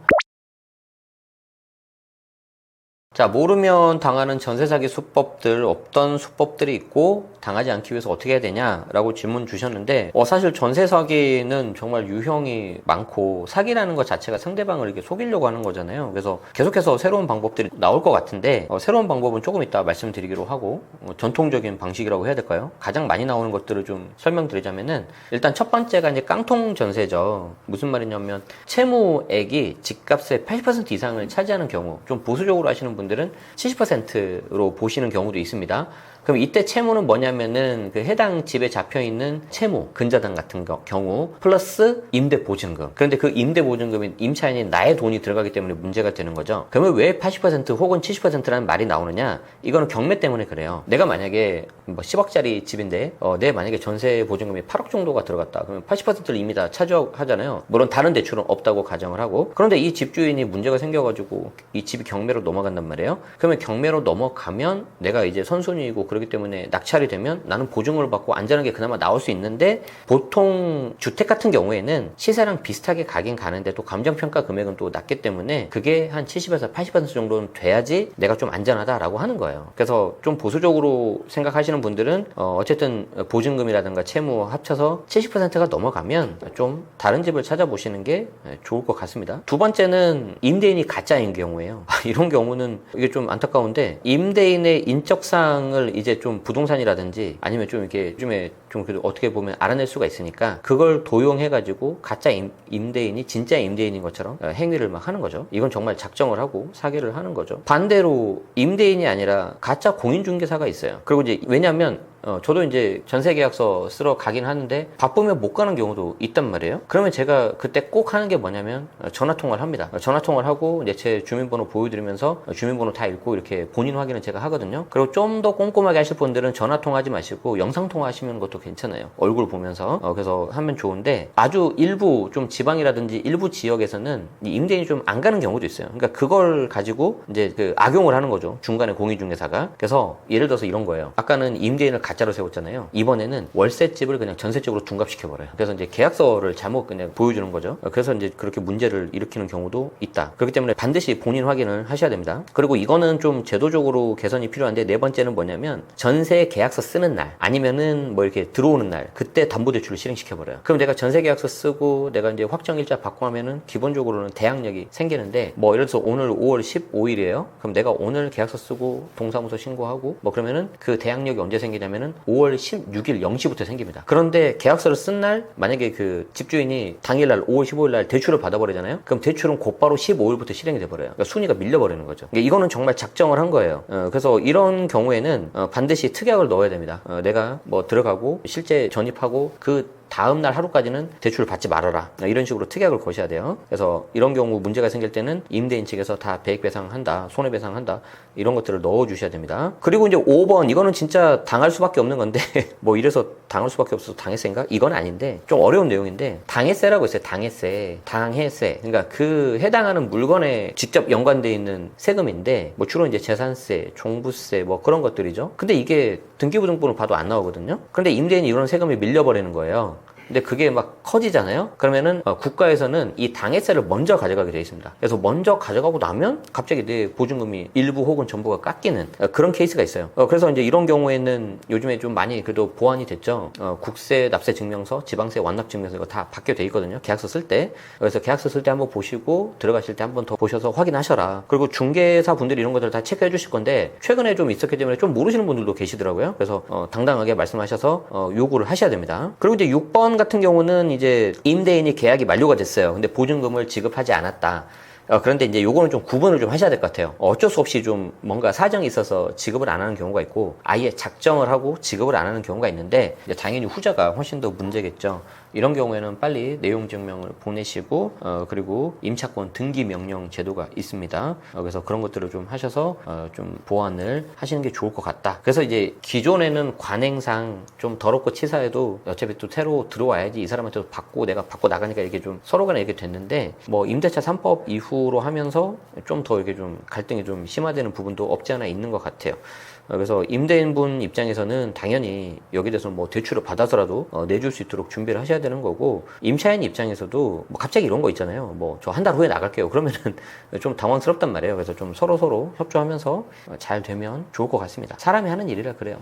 자, 모르면 당하는 전세 사기 수법들, 어떤 수법들이 있고 당하지 않기 위해서 어떻게 해야 되냐라고 질문 주셨는데, 사실 전세 사기는 정말 유형이 많고, 사기라는 것 자체가 상대방을 이렇게 속이려고 하는 거잖아요. 그래서 계속해서 새로운 방법들이 나올 것 같은데, 새로운 방법은 조금 이따 말씀드리기로 하고, 전통적인 방식이라고 해야 될까요? 가장 많이 나오는 것들을 좀 설명드리자면은, 일단 첫 번째가 이제 깡통 전세죠. 무슨 말이냐면 채무액이 집값의 80% 이상을 차지하는 경우, 좀 보수적으로 하시는 분들은 70%로 보시는 경우도 있습니다. 그럼 이때 채무는 뭐냐면은 그 해당 집에 잡혀있는 채무, 근저당 같은 경우 플러스 임대보증금. 그런데 그 임대보증금이 임차인인 나의 돈이 들어가기 때문에 문제가 되는 거죠. 그러면 왜 80% 혹은 70%라는 말이 나오느냐? 이거는 경매 때문에 그래요. 내가 만약에 뭐 10억짜리 집인데 내 만약에 전세 보증금이 8억 정도가 들어갔다. 그러면 80%를 이미 다 차지하잖아요. 물론 다른 대출은 없다고 가정을 하고. 그런데 이 집주인이 문제가 생겨가지고 이 집이 경매로 넘어간단 말이에요. 그러면 경매로 넘어가면 내가 이제 선순위이고 그렇기 때문에 낙찰이 되면 나는 보증을 받고 안전하게 그나마 나올 수 있는데, 보통 주택 같은 경우에는 시세랑 비슷하게 가긴 가는데 또 감정평가 금액은 또 낮기 때문에 그게 한 70에서 80% 정도는 돼야지 내가 좀 안전하다라고 하는 거예요. 그래서 좀 보수적으로 생각하시는 분들은 어쨌든 보증금이라든가 채무 합쳐서 70%가 넘어가면 좀 다른 집을 찾아보시는 게 좋을 것 같습니다. 두 번째는 임대인이 가짜인 경우예요. 이런 경우는 이게 좀 안타까운데, 임대인의 인적사항을 이제 좀 부동산이라든지 아니면 좀 이렇게 요즘에 좀 그래도 어떻게 보면 알아낼 수가 있으니까 그걸 도용해가지고 가짜 임대인이 진짜 임대인인 것처럼 행위를 막 하는 거죠. 이건 정말 작정을 하고 사기를 하는 거죠. 반대로 임대인이 아니라 가짜 공인중개사가 있어요. 그리고 이제 왜냐면 저도 이제 전세계약서 쓰러 가긴 하는데 바쁘면 못 가는 경우도 있단 말이에요. 그러면 제가 그때 꼭 하는 게 뭐냐면 전화통화를 합니다. 전화통화를 하고 이제 제 주민번호 보여드리면서 주민번호 다 읽고 이렇게 본인 확인을 제가 하거든요. 그리고 좀 더 꼼꼼하게 하실 분들은 전화통화하지 마시고 영상통화 하시는 것도 괜찮아요. 얼굴 보면서. 그래서 하면 좋은데, 아주 일부 좀 지방이라든지 일부 지역에서는 이 임대인이 좀 안 가는 경우도 있어요. 그러니까 그걸 가지고 이제 그 악용을 하는 거죠. 중간에 공인중개사가. 그래서 예를 들어서 이런 거예요. 아까는 임대인을 가짜로 세웠잖아요. 이번에는 월세집을 그냥 전세집으로 둔갑시켜버려요. 그래서 이제 계약서를 잘못 그냥 보여주는 거죠. 그래서 이제 그렇게 문제를 일으키는 경우도 있다. 그렇기 때문에 반드시 본인 확인을 하셔야 됩니다. 그리고 이거는 좀 제도적으로 개선이 필요한데, 네 번째는 뭐냐면 전세 계약서 쓰는 날 아니면은 뭐 이렇게 들어오는 날, 그때 담보대출을 실행시켜버려요. 그럼 내가 전세 계약서 쓰고 내가 이제 확정일자 받고 하면은 기본적으로는 대항력이 생기는데, 뭐 예를 들어서 오늘 5월 15일이에요. 그럼 내가 오늘 계약서 쓰고 동사무소 신고하고 뭐 그러면은 그 대항력이 언제 생기냐면은 5월 16일 0시부터 생깁니다. 그런데 계약서를 쓴 날 만약에 그 집주인이 당일날 5월 15일 날 대출을 받아버리잖아요. 그럼 대출은 곧바로 15일부터 실행이 돼버려요. 그러니까 순위가 밀려버리는 거죠. 그러니까 이거는 정말 작정을 한 거예요. 그래서 이런 경우에는 반드시 특약을 넣어야 됩니다. 내가 뭐 들어가고 실제 전입하고 그 다음날 하루까지는 대출을 받지 말아라, 이런 식으로 특약을 거셔야 돼요. 그래서 이런 경우 문제가 생길 때는 임대인 측에서 다 배액배상한다, 손해배상한다, 이런 것들을 넣어주셔야 됩니다. 그리고 이제 5번, 이거는 진짜 당할 수밖에 없는 건데 뭐 이래서 당할 수밖에 없어서 당해세인가? 이건 아닌데 좀 어려운 내용인데, 당해세라고 있어요. 당해세. 그러니까 그 해당하는 물건에 직접 연관되어 있는 세금인데, 뭐 주로 이제 재산세, 종부세 뭐 그런 것들이죠. 근데 이게 등기부등본을 봐도 안 나오거든요. 근데 임대인이 이런 세금이 밀려버리는 거예요. 근데 그게 막 커지잖아요. 그러면은 국가에서는 이 당해세를 먼저 가져가게 되어 있습니다. 그래서 먼저 가져가고 나면 갑자기 내 보증금이 일부 혹은 전부가 깎이는 그런 케이스가 있어요. 그래서 이제 이런 경우에는 요즘에 좀 많이 그래도 보완이 됐죠. 국세 납세 증명서, 지방세 완납 증명서 이거 다 받게 돼 있거든요. 계약서 쓸 때. 그래서 계약서 쓸 때 한번 보시고 들어가실 때 한번 더 보셔서 확인하셔라. 그리고 중개사 분들이 이런 것들 다 체크해 주실 건데, 최근에 좀 있었기 때문에 좀 모르시는 분들도 계시더라고요. 그래서 당당하게 말씀하셔서 요구를 하셔야 됩니다. 그리고 이제 6번 같은 경우는 이제 임대인이 계약이 만료가 됐어요. 근데 보증금을 지급하지 않았다. 그런데 이제 요거는 좀 구분을 좀 하셔야 될 것 같아요. 어쩔 수 없이 좀 뭔가 사정이 있어서 지급을 안 하는 경우가 있고, 아예 작정을 하고 지급을 안 하는 경우가 있는데, 이제 당연히 후자가 훨씬 더 문제겠죠. 이런 경우에는 빨리 내용 증명을 보내시고, 그리고 임차권 등기 명령 제도가 있습니다. 그래서 그런 것들을 좀 하셔서 좀 보완을 하시는 게 좋을 것 같다. 그래서 이제 기존에는 관행상 좀 더럽고 치사해도 어차피 또 새로 들어와야지 이 사람한테 받고 내가 받고 나가니까 이게 좀 서로 간에 이렇게 됐는데, 뭐 임대차 3법 이후 입구로 하면서 좀 더 이렇게 좀 갈등이 좀 심화되는 부분도 없지 않아 있는 것 같아요. 그래서 임대인분 입장에서는 당연히 여기에 대해서 뭐 대출을 받아서라도 내줄 수 있도록 준비를 하셔야 되는 거고, 임차인 입장에서도 뭐 갑자기 이런 거 있잖아요. 뭐 저 한 달 후에 나갈게요. 그러면은 좀 당황스럽단 말이에요. 그래서 좀 서로 협조하면서 잘 되면 좋을 것 같습니다. 사람이 하는 일이라 그래요.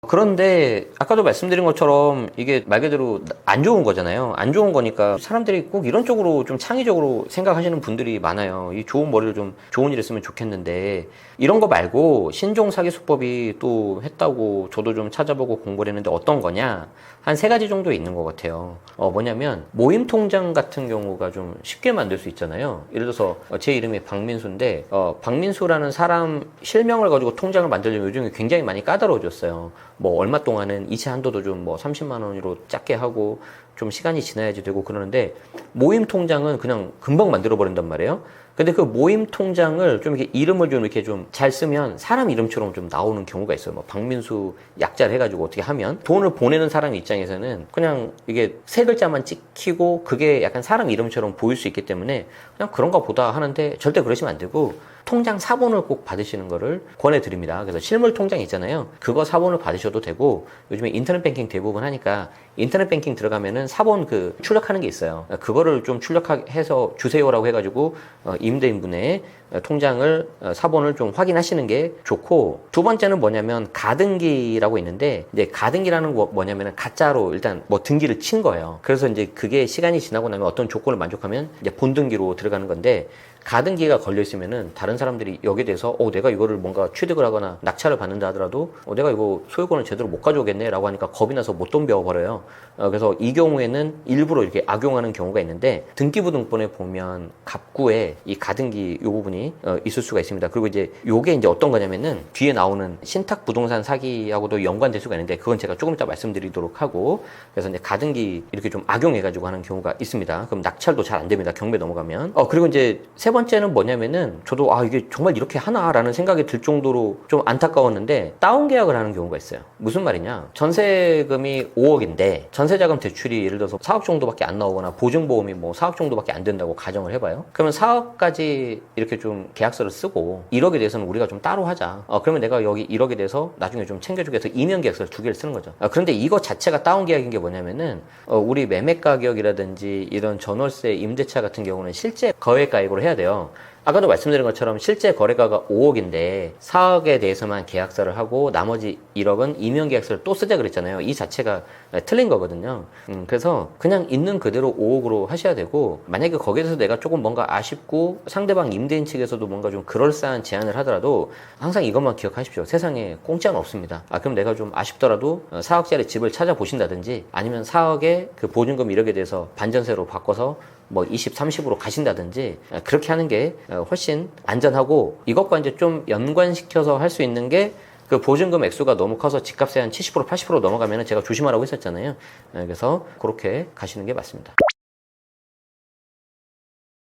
그런데 아까도 말씀드린 것처럼 이게 말 그대로 안 좋은 거잖아요. 안 좋은 거니까 사람들이 꼭 이런 쪽으로 좀 창의적으로 생각하시는 분들이 많아요. 이 좋은 머리를 좀 좋은 일 했으면 좋겠는데, 이런 거 말고 신종 사기 수법이 또 했다고 저도 좀 찾아보고 공부를 했는데 어떤 거냐? 한 3가지 정도 있는 것 같아요. 뭐냐면 모임 통장 같은 경우가 좀 쉽게 만들 수 있잖아요. 예를 들어서 제 이름이 박민수인데 박민수라는 사람 실명을 가지고 통장을 만들려면 요즘에 굉장히 많이 까다로워졌어요. 뭐 얼마 동안은 이체 한도도 좀 뭐 30만 원으로 작게 하고 좀 시간이 지나야지 되고 그러는데, 모임 통장은 그냥 금방 만들어 버린단 말이에요. 근데 그 모임 통장을 좀 이렇게 이름을 좀 이렇게 좀 잘 쓰면 사람 이름처럼 좀 나오는 경우가 있어요. 뭐 박민수 약자를 해가지고 어떻게 하면 돈을 보내는 사람 입장에서는 그냥 이게 3글자만 찍히고 그게 약간 사람 이름처럼 보일 수 있기 때문에 그냥 그런가 보다 하는데, 절대 그러시면 안 되고 통장 사본을 꼭 받으시는 거를 권해드립니다. 그래서 실물 통장 있잖아요. 그거 사본을 받으셔도 되고, 요즘에 인터넷 뱅킹 대부분 하니까 인터넷 뱅킹 들어가면은 사본 그 출력하는 게 있어요. 그거를 좀 출력해서 주세요라고 해가지고 임대인분의 통장을 사본을 좀 확인하시는 게 좋고, 두 번째는 뭐냐면 가등기라고 있는데, 이제 가등기라는 거 뭐냐면은 가짜로 일단 뭐 등기를 친 거예요. 그래서 이제 그게 시간이 지나고 나면 어떤 조건을 만족하면 이제 본등기로 들어가는 건데, 가등기가 걸려 있으면은 다른 사람들이 여기에 대해서 내가 이거를 뭔가 취득을 하거나 낙찰을 받는다 하더라도 내가 이거 소유권을 제대로 못 가져오겠네 라고 하니까 겁이 나서 못 덤벼버려요. 그래서 이 경우에는 일부러 이렇게 악용하는 경우가 있는데, 등기부등본에 보면 갑구에 이 가등기 요 부분이 있을 수가 있습니다. 그리고 이제 요게 이제 어떤 거냐면은 뒤에 나오는 신탁 부동산 사기하고도 연관될 수가 있는데, 그건 제가 조금 이따 말씀드리도록 하고, 그래서 이제 가등기 이렇게 좀 악용해가지고 하는 경우가 있습니다. 그럼 낙찰도 잘 안 됩니다. 경매 넘어가면. 그리고 이제 세 번째는 뭐냐면은, 저도 이게 정말 이렇게 하나라는 생각이 들 정도로 좀 안타까웠는데, 다운 계약을 하는 경우가 있어요. 무슨 말이냐? 전세금이 5억인데 전세자금 대출이 예를 들어서 4억 정도밖에 안 나오거나 보증보험이 뭐 4억 정도밖에 안 된다고 가정을 해봐요. 그러면 4억까지 이렇게 좀 계약서를 쓰고 1억에 대해서는 우리가 좀 따로 하자. 그러면 내가 여기 1억에 대해서 나중에 좀 챙겨주게 해서 이면 계약서를 2개를 쓰는 거죠. 그런데 이거 자체가 다운 계약인 게 뭐냐면은 우리 매매 가격이라든지 이런 전월세 임대차 같은 경우는 실제 거래가액으로 해야 돼요. 아까도 말씀드린 것처럼 실제 거래가가 5억인데 4억에 대해서만 계약서를 하고 나머지 1억은 이면 계약서를 또 쓰자 그랬잖아요. 이 자체가 틀린 거거든요. 그래서 그냥 있는 그대로 5억으로 하셔야 되고, 만약에 거기에서 내가 조금 뭔가 아쉽고 상대방 임대인 측에서도 뭔가 좀 그럴싸한 제안을 하더라도 항상 이것만 기억하십시오. 세상에 공짜는 없습니다. 그럼 내가 좀 아쉽더라도 4억짜리 집을 찾아보신다든지, 아니면 4억의 그 보증금 1억에 대해서 반전세로 바꿔서 뭐 20, 30으로 가신다든지, 그렇게 하는 게 훨씬 안전하고, 이것과 이제 좀 연관시켜서 할 수 있는 게, 그 보증금 액수가 너무 커서 집값에 한 70%, 80% 넘어가면 제가 조심하라고 했었잖아요. 그래서 그렇게 가시는 게 맞습니다.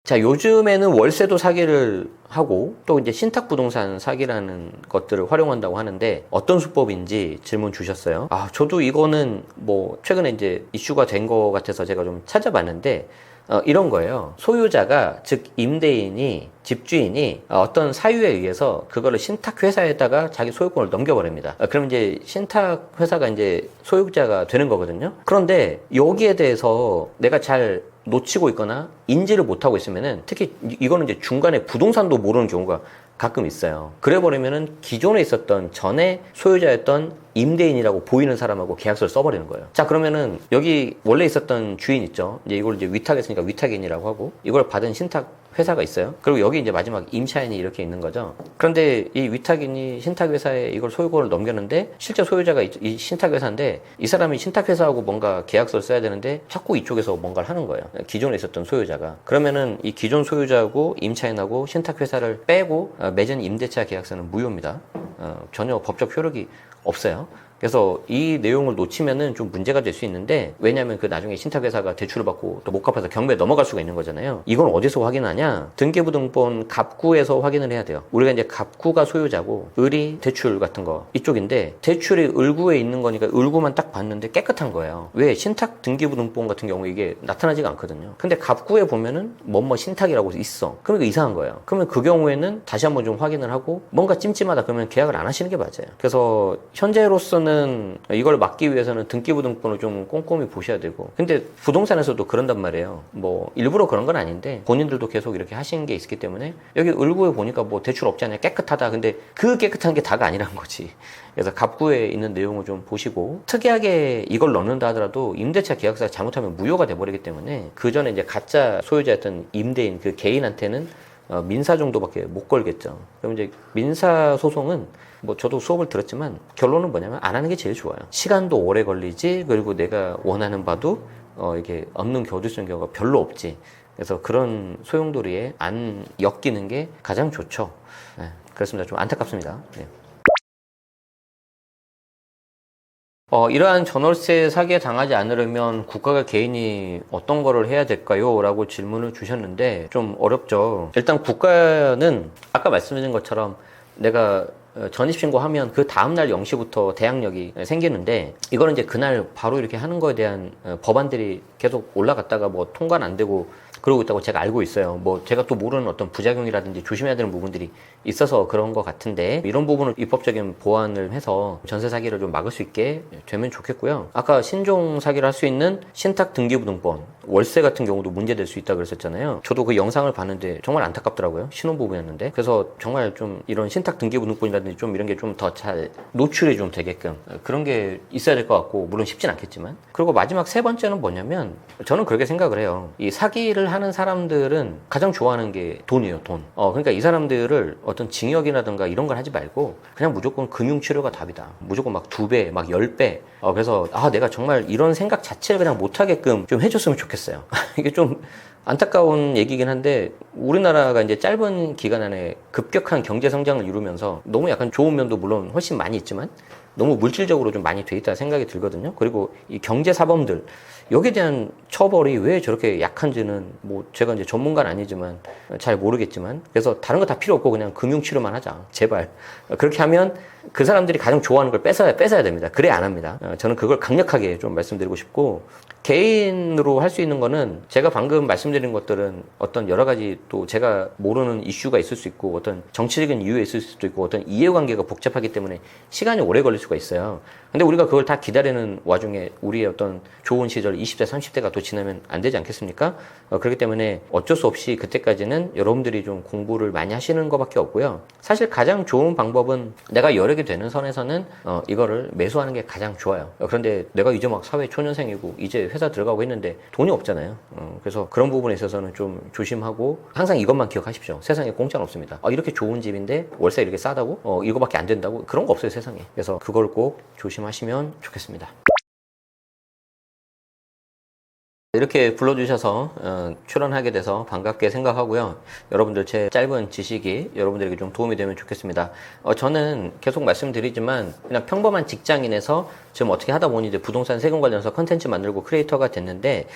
자, 요즘에는 월세도 사기를 하고 또 이제 신탁부동산 사기라는 것들을 활용한다고 하는데, 어떤 수법인지 질문 주셨어요. 저도 이거는 뭐 최근에 이제 이슈가 된 것 같아서 제가 좀 찾아봤는데, 이런 거예요. 소유자가, 즉 임대인이, 집주인이 어떤 사유에 의해서 그거를 신탁회사에다가 자기 소유권을 넘겨버립니다. 그럼 이제 신탁회사가 이제 소유자가 되는 거거든요. 그런데 여기에 대해서 내가 잘 놓치고 있거나 인지를 못하고 있으면은, 특히 이거는 이제 중간에 부동산도 모르는 경우가 가끔 있어요. 그래 버리면은 기존에 있었던 전에 소유자였던 임대인이라고 보이는 사람하고 계약서를 써버리는 거예요. 자, 그러면은 여기 원래 있었던 주인 있죠. 이제 이걸 이제 위탁했으니까 위탁인이라고 하고, 이걸 받은 신탁 회사가 있어요. 그리고 여기 이제 마지막 임차인이 이렇게 있는 거죠. 그런데 이 위탁인이 신탁회사에 이걸 소유권을 넘겼는데, 실제 소유자가 이 신탁회사인데, 이 사람이 신탁회사하고 뭔가 계약서를 써야 되는데 자꾸 이쪽에서 뭔가를 하는 거예요. 기존에 있었던 소유자가. 그러면은 이 기존 소유자하고 임차인하고 신탁회사를 빼고 맺은 임대차 계약서는 무효입니다. 전혀 법적 효력이 없어요. 그래서 이 내용을 놓치면은 좀 문제가 될 수 있는데, 왜냐하면 그 나중에 신탁회사가 대출을 받고 또 못 갚아서 경매에 넘어갈 수가 있는 거잖아요. 이건 어디서 확인하냐? 등기부등본 갑구에서 확인을 해야 돼요. 우리가 이제 갑구가 소유자고 을이 대출 같은 거 이쪽인데, 대출이 을구에 있는 거니까 을구만 딱 봤는데 깨끗한 거예요. 왜? 신탁 등기부등본 같은 경우 이게 나타나지가 않거든요. 근데 갑구에 보면은 뭐뭐 신탁이라고 있어. 그러니까 이상한 거예요. 그러면 그 경우에는 다시 한번 좀 확인을 하고, 뭔가 찜찜하다 그러면 계약을 안 하시는 게 맞아요. 그래서 현재로서는 이걸 막기 위해서는 등기부등본을 좀 꼼꼼히 보셔야 되고, 근데 부동산에서도 그런단 말이에요. 뭐 일부러 그런 건 아닌데 본인들도 계속 이렇게 하시는 게 있기 때문에, 여기 을구에 보니까 뭐 대출 없지 않냐, 깨끗하다. 근데 그 깨끗한 게 다가 아니란 거지. 그래서 갑구에 있는 내용을 좀 보시고, 특이하게 이걸 넣는다 하더라도 임대차 계약서가 잘못하면 무효가 돼버리기 때문에, 그 전에 이제 가짜 소유자였던 임대인 그 개인한테는 민사 정도밖에 못 걸겠죠. 그럼 이제 민사 소송은 뭐 저도 수업을 들었지만 결론은 뭐냐면 안 하는 게 제일 좋아요. 시간도 오래 걸리지, 그리고 내가 원하는 바도 이게 없는 경우도 경우가 별로 없지. 그래서 그런 소용돌이에 안 엮이는 게 가장 좋죠. 네, 그렇습니다. 좀 안타깝습니다. 네. 이러한 전월세 사기에 당하지 않으려면 국가가 개인이 어떤 거를 해야 될까요? 라고 질문을 주셨는데 좀 어렵죠. 일단 국가는 아까 말씀드린 것처럼 내가 전입신고하면 그 다음날 0시부터 대항력이 생기는데, 이거는 이제 그날 바로 이렇게 하는 거에 대한 법안들이 계속 올라갔다가 뭐 통과는 안 되고 그러고 있다고 제가 알고 있어요. 뭐 제가 또 모르는 어떤 부작용이라든지 조심해야 되는 부분들이 있어서 그런 것 같은데, 이런 부분을 입법적인 보완을 해서 전세 사기를 좀 막을 수 있게 되면 좋겠고요. 아까 신종 사기를 할 수 있는 신탁 등기부등본, 월세 같은 경우도 문제될 수 있다고 그랬었잖아요. 저도 그 영상을 봤는데 정말 안타깝더라고요. 신혼부부였는데. 그래서 정말 좀 이런 신탁 등기부등본이라든지 좀 이런 게 좀 더 잘 노출이 좀 되게끔 그런 게 있어야 될 것 같고, 물론 쉽진 않겠지만. 그리고 마지막 세 번째는 뭐냐면, 저는 그렇게 생각을 해요. 이 사기를 하는 사람들은 가장 좋아하는 게 돈이에요, 돈. 그러니까 이 사람들을 어떤 징역이라든가 이런 걸 하지 말고 그냥 무조건 금융치료가 답이다. 무조건 막 2배, 막 10배. 그래서 내가 정말 이런 생각 자체를 그냥 못하게끔 좀 해줬으면 좋겠어요. 이게 좀 안타까운 얘기긴 한데, 우리나라가 이제 짧은 기간 안에 급격한 경제 성장을 이루면서 너무 약간 좋은 면도 물론 훨씬 많이 있지만 너무 물질적으로 좀 많이 돼 있다 생각이 들거든요. 그리고 이 경제 사범들, 여기에 대한 처벌이 왜 저렇게 약한지는 뭐 제가 이제 전문가는 아니지만 잘 모르겠지만, 그래서 다른 거 다 필요 없고 그냥 금융치료만 하자, 제발. 그렇게 하면 그 사람들이 가장 좋아하는 걸 뺏어야 됩니다. 그래 안 합니다. 저는 그걸 강력하게 좀 말씀드리고 싶고, 개인으로 할 수 있는 거는 제가 방금 말씀드린 것들은 어떤 여러 가지 또 제가 모르는 이슈가 있을 수 있고, 어떤 정치적인 이유에 있을 수도 있고, 어떤 이해관계가 복잡하기 때문에 시간이 오래 걸릴 수가 있어요. 근데 우리가 그걸 다 기다리는 와중에 우리의 어떤 좋은 시절 20대, 30대가 또 지나면 안 되지 않겠습니까? 그렇기 때문에 어쩔 수 없이 그때까지는 여러분들이 좀 공부를 많이 하시는 것밖에 없고요. 사실 가장 좋은 방법은 내가 여력이 되는 선에서는 이거를 매수하는 게 가장 좋아요. 그런데 내가 이제 막 사회 초년생이고 이제 회사 들어가고 했는데 돈이 없잖아요. 그래서 그런 부분에 있어서는 좀 조심하고, 항상 이것만 기억하십시오. 세상에 공짜는 없습니다. 이렇게 좋은 집인데 월세 이렇게 싸다고? 이거밖에 안 된다고? 그런 거 없어요, 세상에. 그래서 그걸 꼭 조심하시면 좋겠습니다. 이렇게 불러주셔서 출연하게 돼서 반갑게 생각하고요. 여러분들 제 짧은 지식이 여러분들에게 좀 도움이 되면 좋겠습니다. 저는 계속 말씀드리지만 그냥 평범한 직장인에서 지금 어떻게 하다 보니 이제 부동산 세금 관련해서 컨텐츠 만들고 크리에이터가 됐는데,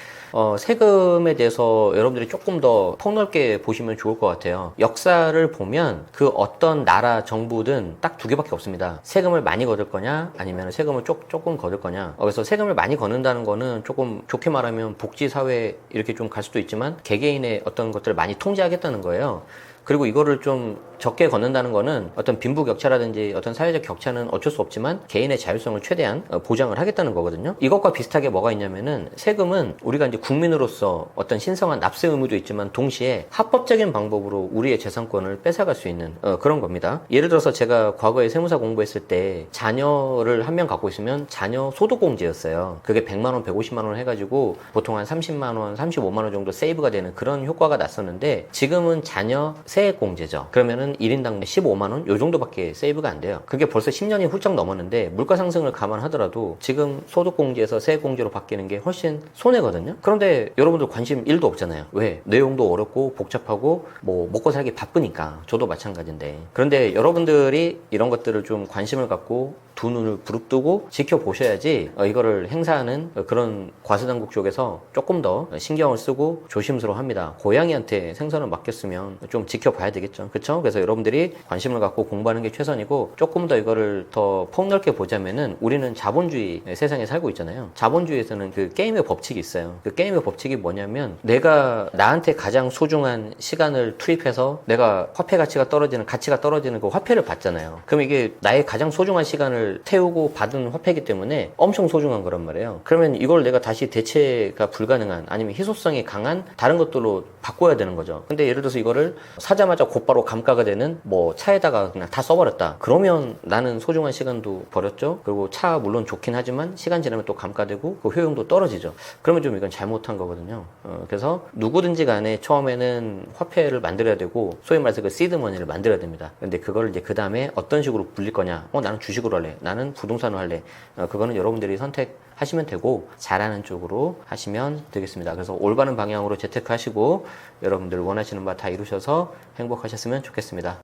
세금에 대해서 여러분들이 조금 더 폭넓게 보시면 좋을 것 같아요. 역사를 보면 그 어떤 나라 정부든 딱 두 개밖에 없습니다. 세금을 많이 거둘 거냐, 아니면 세금을 조금 거둘 거냐. 그래서 세금을 많이 걷는다는 거는 조금 좋게 말하면 복지사회 이렇게 좀 갈 수도 있지만 개개인의 어떤 것들을 많이 통제하겠다는 거예요. 그리고 이거를 좀 적게 걷는다는 거는 어떤 빈부격차라든지 어떤 사회적 격차는 어쩔 수 없지만 개인의 자율성을 최대한 보장을 하겠다는 거거든요. 이것과 비슷하게 뭐가 있냐면은, 세금은 우리가 이제 국민으로서 어떤 신성한 납세 의무도 있지만 동시에 합법적인 방법으로 우리의 재산권을 뺏어갈 수 있는 그런 겁니다. 예를 들어서 제가 과거에 세무사 공부했을 때 자녀를 한 명 갖고 있으면 자녀 소득공제였어요. 그게 100만 원, 150만 원 해가지고 보통 한 30만 원, 35만 원 정도 세이브가 되는 그런 효과가 났었는데, 지금은 자녀 세액공제죠. 그러면은 1인당 15만원? 요 정도밖에 세이브가 안 돼요. 그게 벌써 10년이 훌쩍 넘었는데, 물가 상승을 감안하더라도 지금 소득공제에서 세액공제로 바뀌는 게 훨씬 손해거든요. 그런데 여러분들 관심 1도 없잖아요. 왜? 내용도 어렵고 복잡하고 뭐 먹고 살기 바쁘니까. 저도 마찬가지인데. 그런데 여러분들이 이런 것들을 좀 관심을 갖고 두 눈을 부릅뜨고 지켜보셔야지 이거를 행사하는 그런 과수당국 쪽에서 조금 더 신경을 쓰고 조심스러워합니다. 고양이한테 생선을 맡겼으면 좀 지켜봐야 되겠죠. 그렇죠? 그래서 여러분들이 관심을 갖고 공부하는 게 최선이고, 조금 더 이거를 더 폭넓게 보자면은 우리는 자본주의 세상에 살고 있잖아요. 자본주의에서는 그 게임의 법칙이 있어요. 그 게임의 법칙이 뭐냐면, 내가 나한테 가장 소중한 시간을 투입해서 내가 가치가 떨어지는 그 화폐를 받잖아요. 그럼 이게 나의 가장 소중한 시간을 태우고 받은 화폐이기 때문에 엄청 소중한 거란 말이에요. 그러면 이걸 내가 다시 대체가 불가능한, 아니면 희소성이 강한 다른 것들로 바꿔야 되는 거죠. 근데 예를 들어서 이거를 사자마자 곧바로 감가가 되는 뭐 차에다가 그냥 다 써버렸다. 그러면 나는 소중한 시간도 버렸죠. 그리고 차 물론 좋긴 하지만 시간 지나면 또 감가되고 그 효용도 떨어지죠. 그러면 좀 이건 잘못한 거거든요. 그래서 누구든지 간에 처음에는 화폐를 만들어야 되고, 소위 말해서 그 시드머니를 만들어야 됩니다. 근데 그걸 이제 그 다음에 어떤 식으로 불릴 거냐, 나는 주식으로 할래, 나는 부동산으로 할래, 그거는 여러분들이 선택하시면 되고, 잘하는 쪽으로 하시면 되겠습니다. 그래서 올바른 방향으로 재테크하시고 여러분들 원하시는 바 다 이루셔서 행복하셨으면 좋겠습니다.